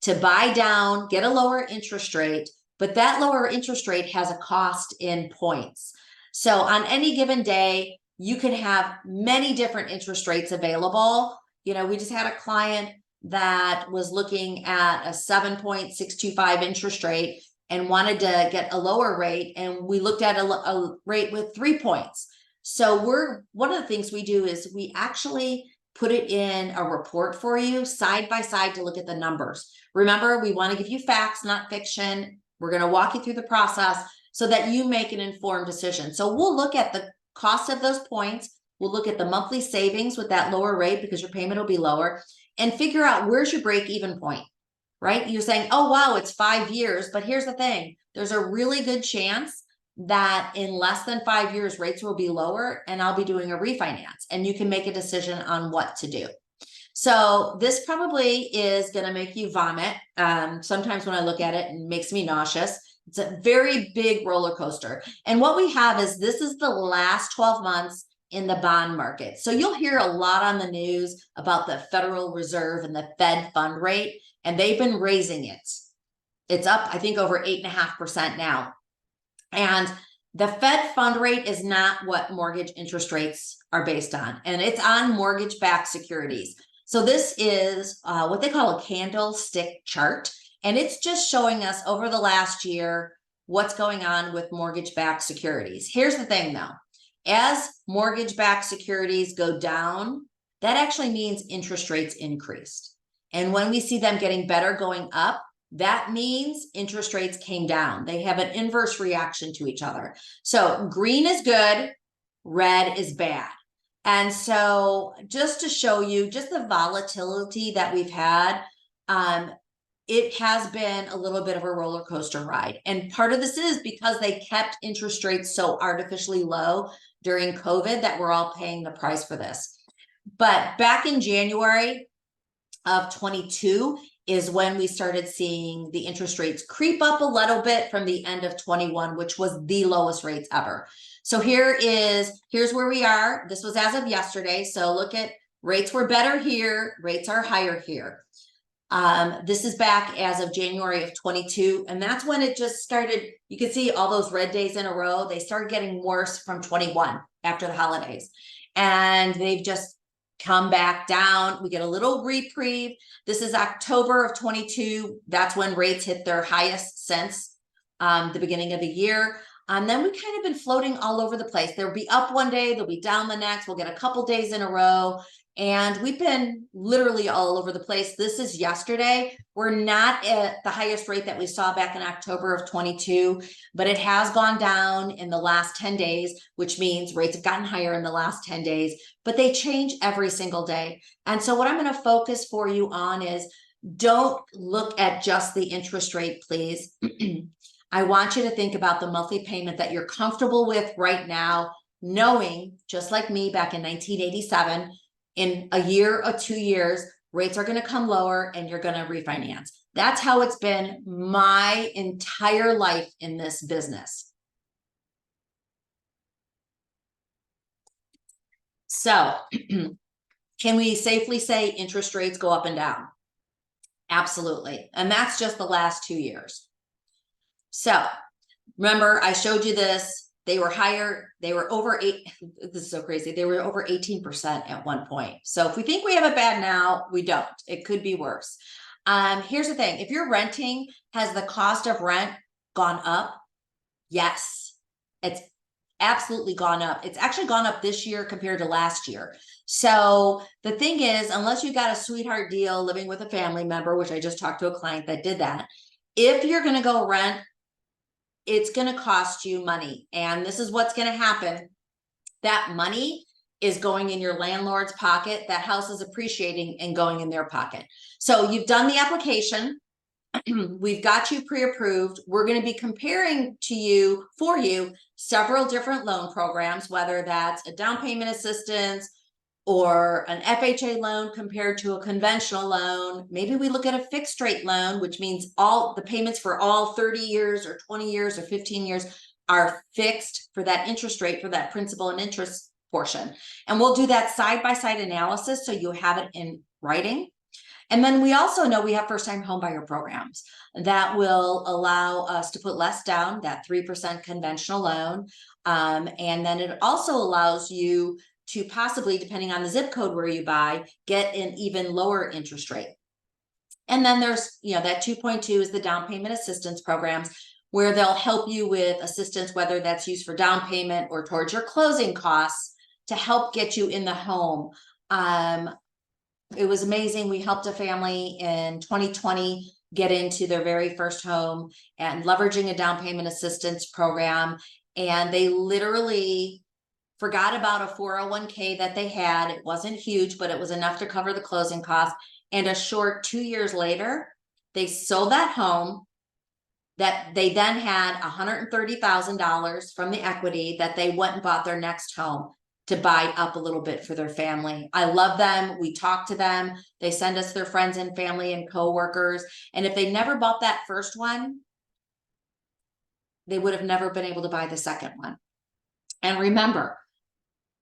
to buy down, get a lower interest rate, but that lower interest rate has a cost in points. So on any given day, you can have many different interest rates available. We just had a client that was looking at a 7.625 interest rate and wanted to get a lower rate. And we looked at a rate with 3 points. So one of the things we do is we actually put it in a report for you side by side to look at the numbers. Remember, we want to give you facts, not fiction. We're going to walk you through the process so that you make an informed decision. So we'll look at the cost of those points. We'll look at the monthly savings with that lower rate, because your payment will be lower, and figure out where's your break-even point, right? You're saying, oh, wow, it's 5 years. But here's the thing. There's a really good chance that in less than 5 years, rates will be lower and I'll be doing a refinance, and you can make a decision on what to do. So this probably is going to make you vomit. Sometimes when I look at it, it makes me nauseous. It's a very big roller coaster. And what we have is, this is the last 12 months in the bond market. So you'll hear a lot on the news about the Federal Reserve and the Fed fund rate, and they've been raising it. It's up, I think, over 8.5% now. And the Fed fund rate is not what mortgage interest rates are based on, and it's on mortgage-backed securities. So this is what they call a candlestick chart, and it's just showing us over the last year what's going on with mortgage-backed securities. Here's the thing, though. As mortgage-backed securities go down, that actually means interest rates increased. And when we see them getting better going up, that means interest rates came down. They have an inverse reaction to each other. So green is good, red is bad. And so just to show you just the volatility that we've had, it has been a little bit of a roller coaster ride. And part of this is because they kept interest rates so artificially low during COVID that we're all paying the price for this. But back in January of 22 is when we started seeing the interest rates creep up a little bit from the end of 21, which was the lowest rates ever. So here's where we are. This was as of yesterday. So look at, rates were better here, rates are higher here. This is back as of January of 22, and that's when it just started. You can see all those red days in a row. They started getting worse from 21 after the holidays, and they've just come back down. We get a little reprieve. This is October of 22. That's when rates hit their highest since the beginning of the year. And then we kind of been floating all over the place. They'll be up one day, they'll be down the next. We'll get a couple days in a row. And we've been literally all over the place. This is yesterday. We're not at the highest rate that we saw back in October of 22, but it has gone down in the last 10 days, which means rates have gotten higher in the last 10 days, but they change every single day. And so what I'm going to focus for you on is, don't look at just the interest rate, please. I want you to think about the monthly payment that you're comfortable with right now, knowing, just like me back in 1987, in a year or 2 years, rates are going to come lower and you're going to refinance. That's how it's been my entire life in this business. So can we safely say interest rates go up and down? Absolutely. And that's just the last 2 years. So remember, I showed you this. They were higher. They were over 8. This is so crazy. They were over 18% at one point. So if we think we have it bad now, we don't. It could be worse. Here's the thing. If you're renting, has the cost of rent gone up? Yes, it's absolutely gone up. It's actually gone up this year compared to last year. So the thing is, unless you got a sweetheart deal living with a family member, which I just talked to a client that did that, if you're going to go rent, it's going to cost you money. And this is what's going to happen. That money is going in your landlord's pocket. That house is appreciating and going in their pocket. So you've done the application. We've got you pre-approved. We're going to be comparing for you several different loan programs, whether that's a down payment assistance or an FHA loan compared to a conventional loan. Maybe we look at a fixed rate loan, which means all the payments for all 30 years or 20 years or 15 years are fixed for that interest rate, for that principal and interest portion. And we'll do that side-by-side analysis so you have it in writing. And then we also know we have first-time homebuyer programs that will allow us to put less down, that 3% conventional loan. And then it also allows you to possibly, depending on the zip code where you buy, get an even lower interest rate. And then there's, that 2.2 is the down payment assistance programs, where they'll help you with assistance, whether that's used for down payment or towards your closing costs, to help get you in the home. It was amazing. We helped a family in 2020 get into their very first home and leveraging a down payment assistance program. And they literally forgot about a 401k that they had. It wasn't huge, but it was enough to cover the closing costs. And a short 2 years later, they sold that home that they then had $130,000 from the equity that they went and bought their next home to buy up a little bit for their family. I love them. We talk to them. They send us their friends and family and coworkers. And if they never bought that first one, they would have never been able to buy the second one. And remember,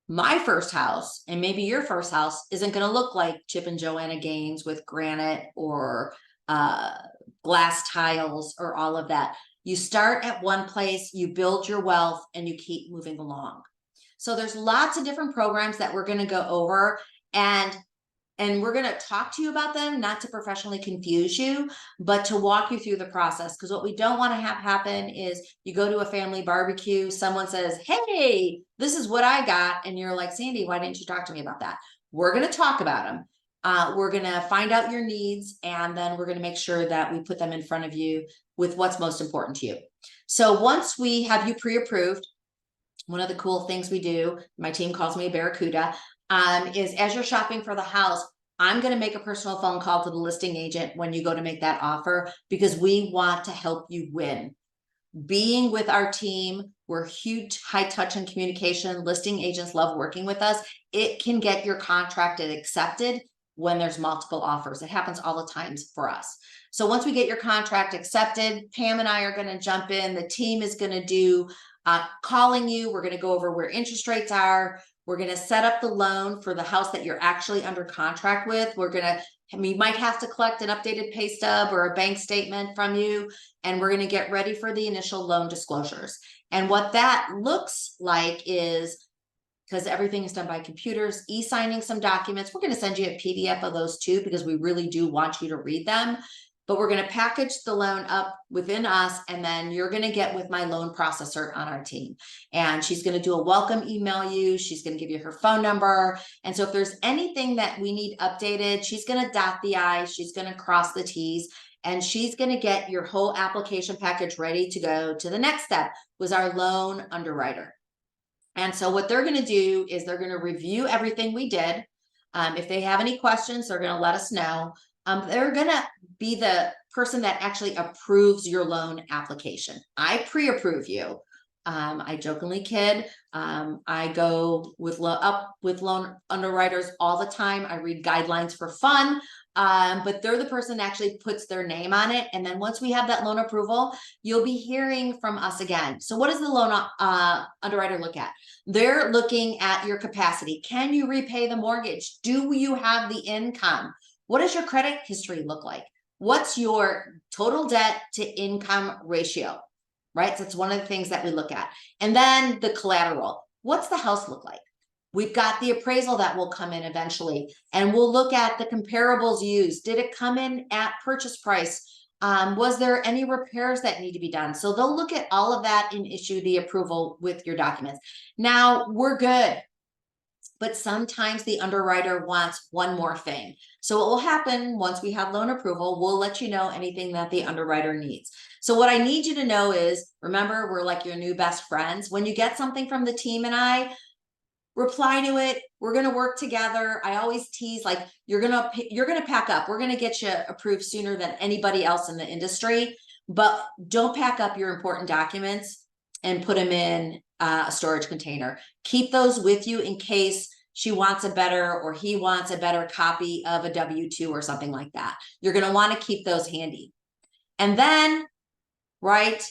my first house, and maybe your first house, isn't going to look like Chip and Joanna Gaines with granite or glass tiles or all of that. You start at one place, you build your wealth, and you keep moving along. So there's lots of different programs that we're going to go over, and we're going to talk to you about them, not to professionally confuse you, but to walk you through the process. Because what we don't want to have happen is you go to a family barbecue, someone says, hey, this is what I got. And you're like, Sandy, why didn't you talk to me about that? We're going to talk about them. We're going to find out your needs, and then we're going to make sure that we put them in front of you with what's most important to you. So once we have you pre-approved, one of the cool things we do, my team calls me a barracuda, is as you're shopping for the house, I'm going to make a personal phone call to the listing agent when you go to make that offer, because we want to help you win. Being with our team, we're huge, high touch and communication. Listing agents love working with us. It can get your contract accepted when there's multiple offers. It happens all the time for us. So once we get your contract accepted, Pam and I are going to jump in. The team is going to do calling you. We're going to go over where interest rates are. We're going to set up the loan for the house that you're actually under contract with. We're going to We might have to collect an updated pay stub or a bank statement from you, and we're going to get ready for the initial loan disclosures. And what that looks like is, because everything is done by computers, e-signing some documents. We're going to send you a PDF of those too, because we really do want you to read them. But we're going to package the loan up within us, and then you're going to get with my loan processor on our team. And she's going to do a welcome email you. She's going to give you her phone number. And so if there's anything that we need updated, she's going to dot the I's, she's going to cross the T's, and she's going to get your whole application package ready to go to the next step, was our loan underwriter. And so what they're going to do is they're going to review everything we did. If they have any questions, they're going to let us know. They're going to be the person that actually approves your loan application. I pre-approve you. I jokingly kid. I go with loan underwriters all the time. I read guidelines for fun. But they're the person that actually puts their name on it. And then once we have that loan approval, you'll be hearing from us again. So what does the loan underwriter look at? They're looking at your capacity. Can you repay the mortgage? Do you have the income? What does your credit history look like? What's your total debt to income ratio? Right? So that's one of the things that we look at. And then the collateral. What's the house look like? We've got the appraisal that will come in eventually, and we'll look at the comparables used. Did it come in at purchase price? Was there any repairs that need to be done? So they'll look at all of that and issue the approval with your documents. Now we're good, but sometimes the underwriter wants one more thing. So what will happen once we have loan approval, we'll let you know anything that the underwriter needs. So what I need you to know is, remember, we're like your new best friends. When you get something from the team and I, reply to it. We're going to work together. I always tease, like, you're going to pack up. We're going to get you approved sooner than anybody else in the industry, but don't pack up your important documents and put them in a storage container. Keep those with you in case she wants a better, or he wants a better copy of a W-2 or something like that. You're going to want to keep those handy. And then, right,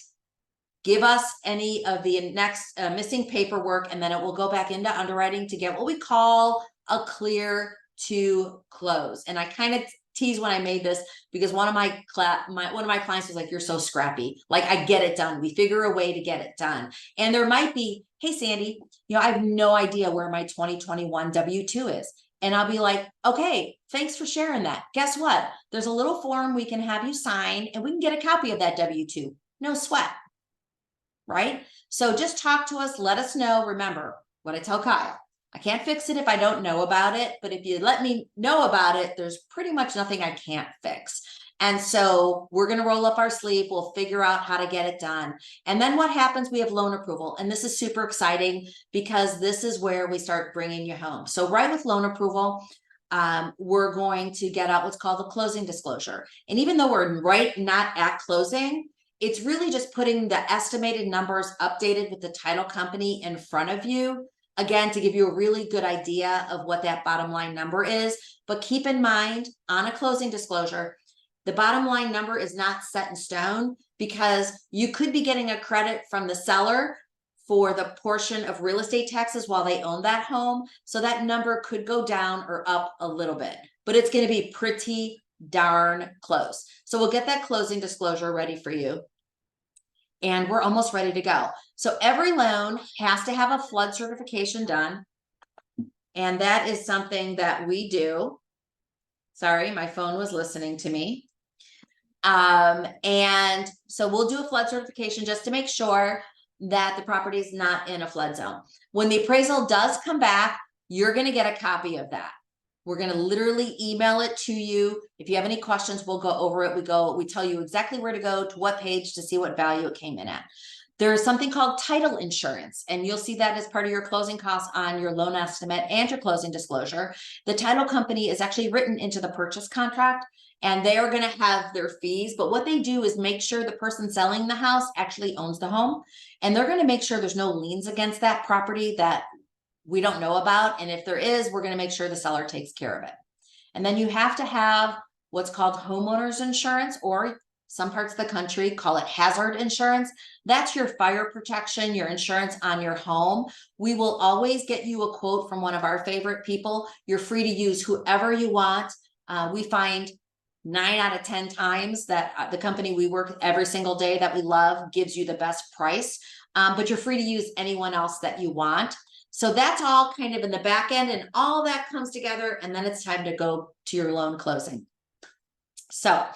give us any of the next missing paperwork, and then it will go back into underwriting to get what we call a clear to close. And I kind of tease when I made this, because one of my clients was like, "You're so scrappy. Like, I get it done. We figure a way to get it done." And there might be, "Hey, Sandy, I have no idea where my 2021 W-2 is." And I'll be like, "Okay, thanks for sharing that. Guess what? There's a little form we can have you sign, and we can get a copy of that W-2. No sweat." Right? So just talk to us, let us know. Remember what I tell Kyle, I can't fix it if I don't know about it, but if you let me know about it, there's pretty much nothing I can't fix. And so we're going to roll up our sleeve. We'll figure out how to get it done. And then what happens? We have loan approval. And this is super exciting, because this is where we start bringing you home. So right with loan approval, we're going to get out what's called the closing disclosure. And even though we're not at closing, it's really just putting the estimated numbers updated with the title company in front of you, again, to give you a really good idea of what that bottom line number is. But keep in mind, on a closing disclosure, the bottom line number is not set in stone, because you could be getting a credit from the seller for the portion of real estate taxes while they own that home. So that number could go down or up a little bit, but it's going to be pretty darn close. So we'll get that closing disclosure ready for you, and we're almost ready to go. So every loan has to have a flood certification done. And that is something that we do. Sorry, my phone was listening to me. And so we'll do a flood certification just to make sure that the property is not in a flood zone. When the appraisal does come back, you're going to get a copy of that. We're going to literally email it to you. If you have any questions, we'll go over it. We tell you exactly where to go, to what page, to see what value it came in at. There is something called title insurance, and you'll see that as part of your closing costs on your loan estimate and your closing disclosure. The title company is actually written into the purchase contract, and they are going to have their fees. But what they do is make sure the person selling the house actually owns the home, and they're going to make sure there's no liens against that property that we don't know about. And if there is, we're going to make sure the seller takes care of it. And then you have to have what's called homeowners insurance, or some parts of the country call it hazard insurance. That's your fire protection, your insurance on your home. We will always get you a quote from one of our favorite people. You're free to use whoever you want. We find 9 out of 10 times that the company we work with every single day that we love gives you the best price, but you're free to use anyone else that you want. So that's all kind of in the back end, and all that comes together, and then it's time to go to your loan closing. So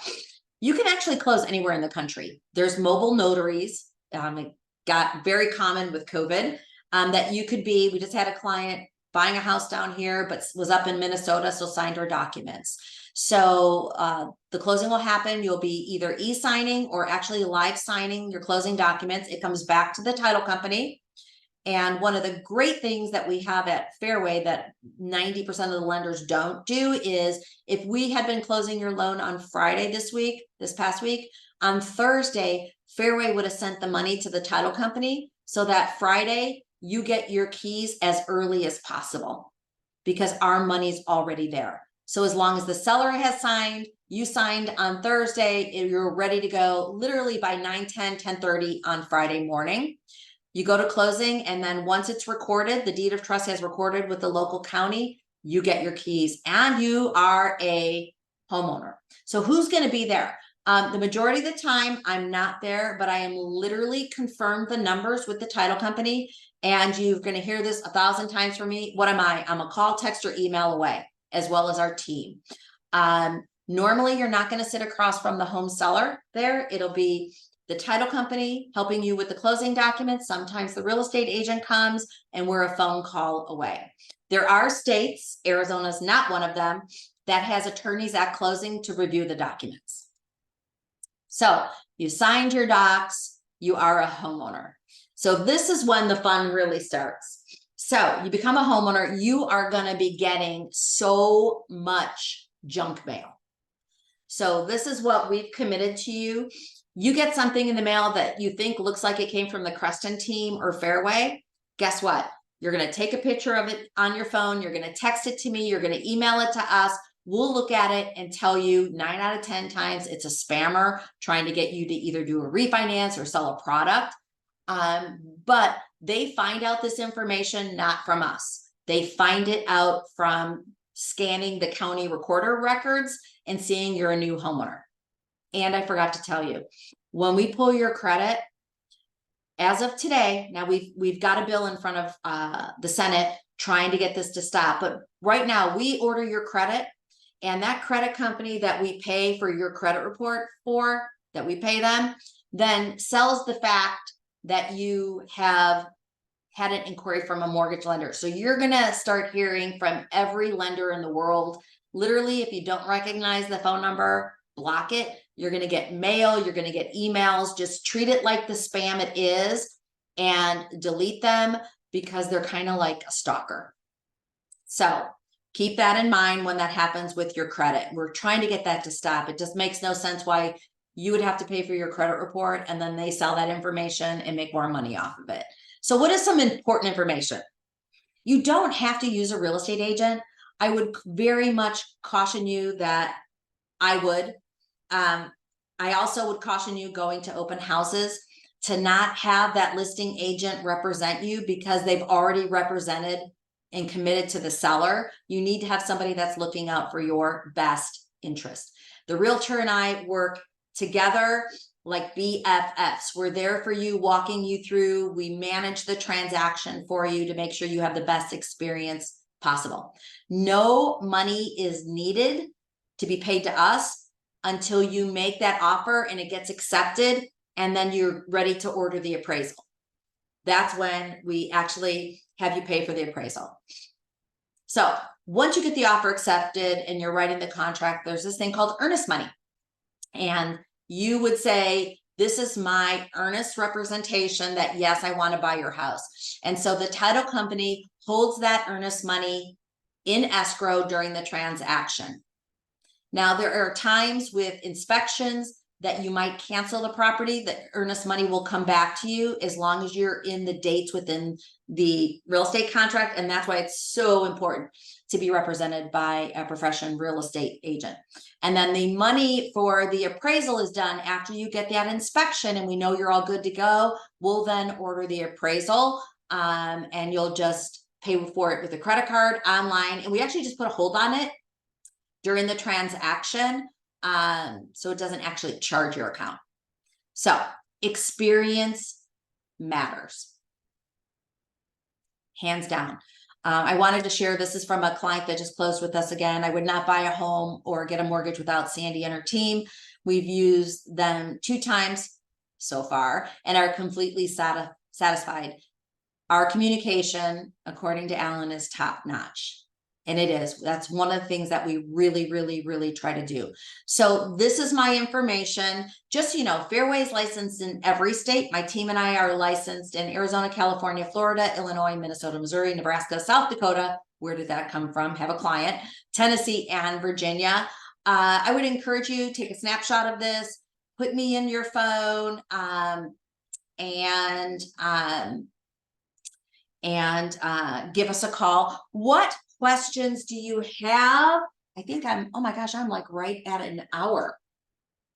you can actually close anywhere in the country. There's mobile notaries. It got very common with COVID, that you could be. We just had a client buying a house down here, but was up in Minnesota, so signed our documents. So the closing will happen. You'll be either e-signing or actually live signing your closing documents. It comes back to the title company. And one of the great things that we have at Fairway that 90% of the lenders don't do is, if we had been closing your loan on Friday this past week, on Thursday, Fairway would have sent the money to the title company so that Friday you get your keys as early as possible, because our money's already there. So as long as the seller has signed, you signed on Thursday, you're ready to go literally by 9:10, 10:30 on Friday morning. You go to closing, and then once it's recorded, the deed of trust has recorded with the local county, you get your keys and you are a homeowner. So who's going to be there? The majority of the time I'm not there, but I am literally confirmed the numbers with the title company. And you're going to hear this 1,000 times from me. What am I? I'm a call, text, or email away, as well as our team. Normally you're not going to sit across from the home seller there. It'll be the title company helping you with the closing documents. Sometimes the real estate agent comes, and we're a phone call away. There are states, Arizona's not one of them, that has attorneys at closing to review the documents. So you signed your docs, you are a homeowner. So this is when the fun really starts. So you become a homeowner, you are going to be getting so much junk mail. So this is what we've committed to you. You get something in the mail that you think looks like it came from the Krestan team or Fairway. Guess what? You're going to take a picture of it on your phone. You're going to text it to me. You're going to email it to us. We'll look at it and tell you 9 out of 10 times it's a spammer trying to get you to either do a refinance or sell a product. But they find out this information not from us. They find it out from scanning the county recorder records and seeing you're a new homeowner. And I forgot to tell you, when we pull your credit, as of today, now we've got a bill in front of the Senate trying to get this to stop. But right now we order your credit, and that credit company that we pay for your credit report for, that we pay them, then sells the fact that you have had an inquiry from a mortgage lender. So you're going to start hearing from every lender in the world. Literally, if you don't recognize the phone number, block it. You're going to get mail. You're going to get emails. Just treat it like the spam it is and delete them, because they're kind of like a stalker. So keep that in mind when that happens with your credit. We're trying to get that to stop. It just makes no sense why you would have to pay for your credit report and then they sell that information and make more money off of it. So what is some important information? You don't have to use a real estate agent. I would very much caution you that I would. I also would caution you going to open houses to not have that listing agent represent you, because they've already represented and committed to the seller. You need to have somebody that's looking out for your best interest. The realtor and I work together like BFFs. We're there for you, walking you through. We manage the transaction for you to make sure you have the best experience possible. No money is needed to be paid to us until you make that offer and it gets accepted, and then you're ready to order the appraisal. That's when we actually have you pay for the appraisal. So once you get the offer accepted and you're writing the contract, there's this thing called earnest money. And you would say, this is my earnest representation that, yes, I want to buy your house. And so the title company holds that earnest money in escrow during the transaction. Now, there are times with inspections that you might cancel the property. The earnest money will come back to you as long as you're in the dates within the real estate contract. And that's why it's so important to be represented by a professional real estate agent. And then the money for the appraisal is done after you get that inspection and we know you're all good to go. We'll then order the appraisal, and you'll just pay for it with a credit card online. And we actually just put a hold on it during the transaction. So it doesn't actually charge your account. So experience matters. Hands down. I wanted to share, this is from a client that just closed with us again. I would not buy a home or get a mortgage without Sandy and her team. We've used them 2 times so far and are completely satisfied. Our communication, according to Alan, is top notch. And it is. That's one of the things that we really, really, really try to do. So this is my information. Just so you know, Fairway is licensed in every state. My team and I are licensed in Arizona, California, Florida, Illinois, Minnesota, Missouri, Nebraska, South Dakota. Where did that come from? Have a client. Tennessee and Virginia. I would encourage you, take a snapshot of this, put me in your phone, and give us a call. What questions do you have? I think oh my gosh, I'm like right at an hour.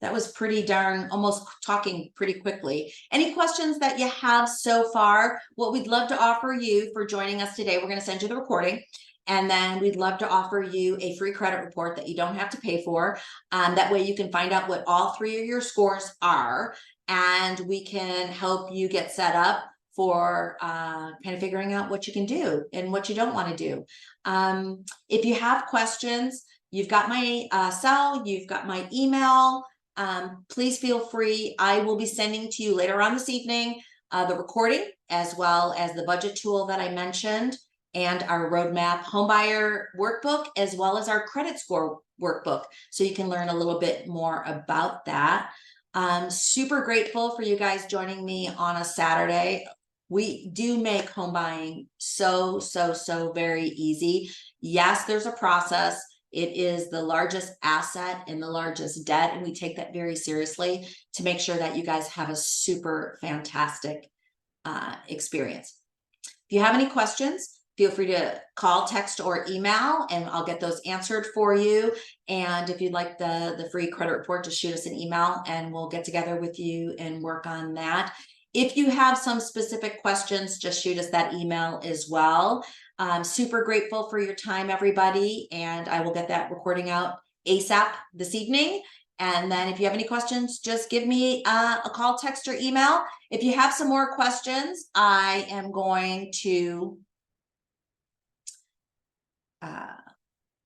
That was pretty darn, almost talking pretty quickly. Any questions that you have so far? What we'd love to offer you for joining us today, we're going to send you the recording. And then we'd love to offer you a free credit report that you don't have to pay for. That way you can find out what all 3 of your scores are. And we can help you get set up for kind of figuring out what you can do and what you don't want to do. If you have questions, you've got my cell, you've got my email. Please feel free. I will be sending to you later on this evening the recording, as well as the budget tool that I mentioned, and our roadmap homebuyer workbook, as well as our credit score workbook, so you can learn a little bit more about that. Super grateful for you guys joining me on a Saturday. We do make home buying so very easy. Yes, there's a process. It is the largest asset and the largest debt, and we take that very seriously to make sure that you guys have a super fantastic experience. If you have any questions, feel free to call, text, or email, and I'll get those answered for you. And if you'd like the free credit report, just shoot us an email and we'll get together with you and work on that. If you have some specific questions, just shoot us that email as well. I'm super grateful for your time, everybody, and I will get that recording out ASAP this evening. And then if you have any questions, just give me a call, text, or email. If you have some more questions, I am going to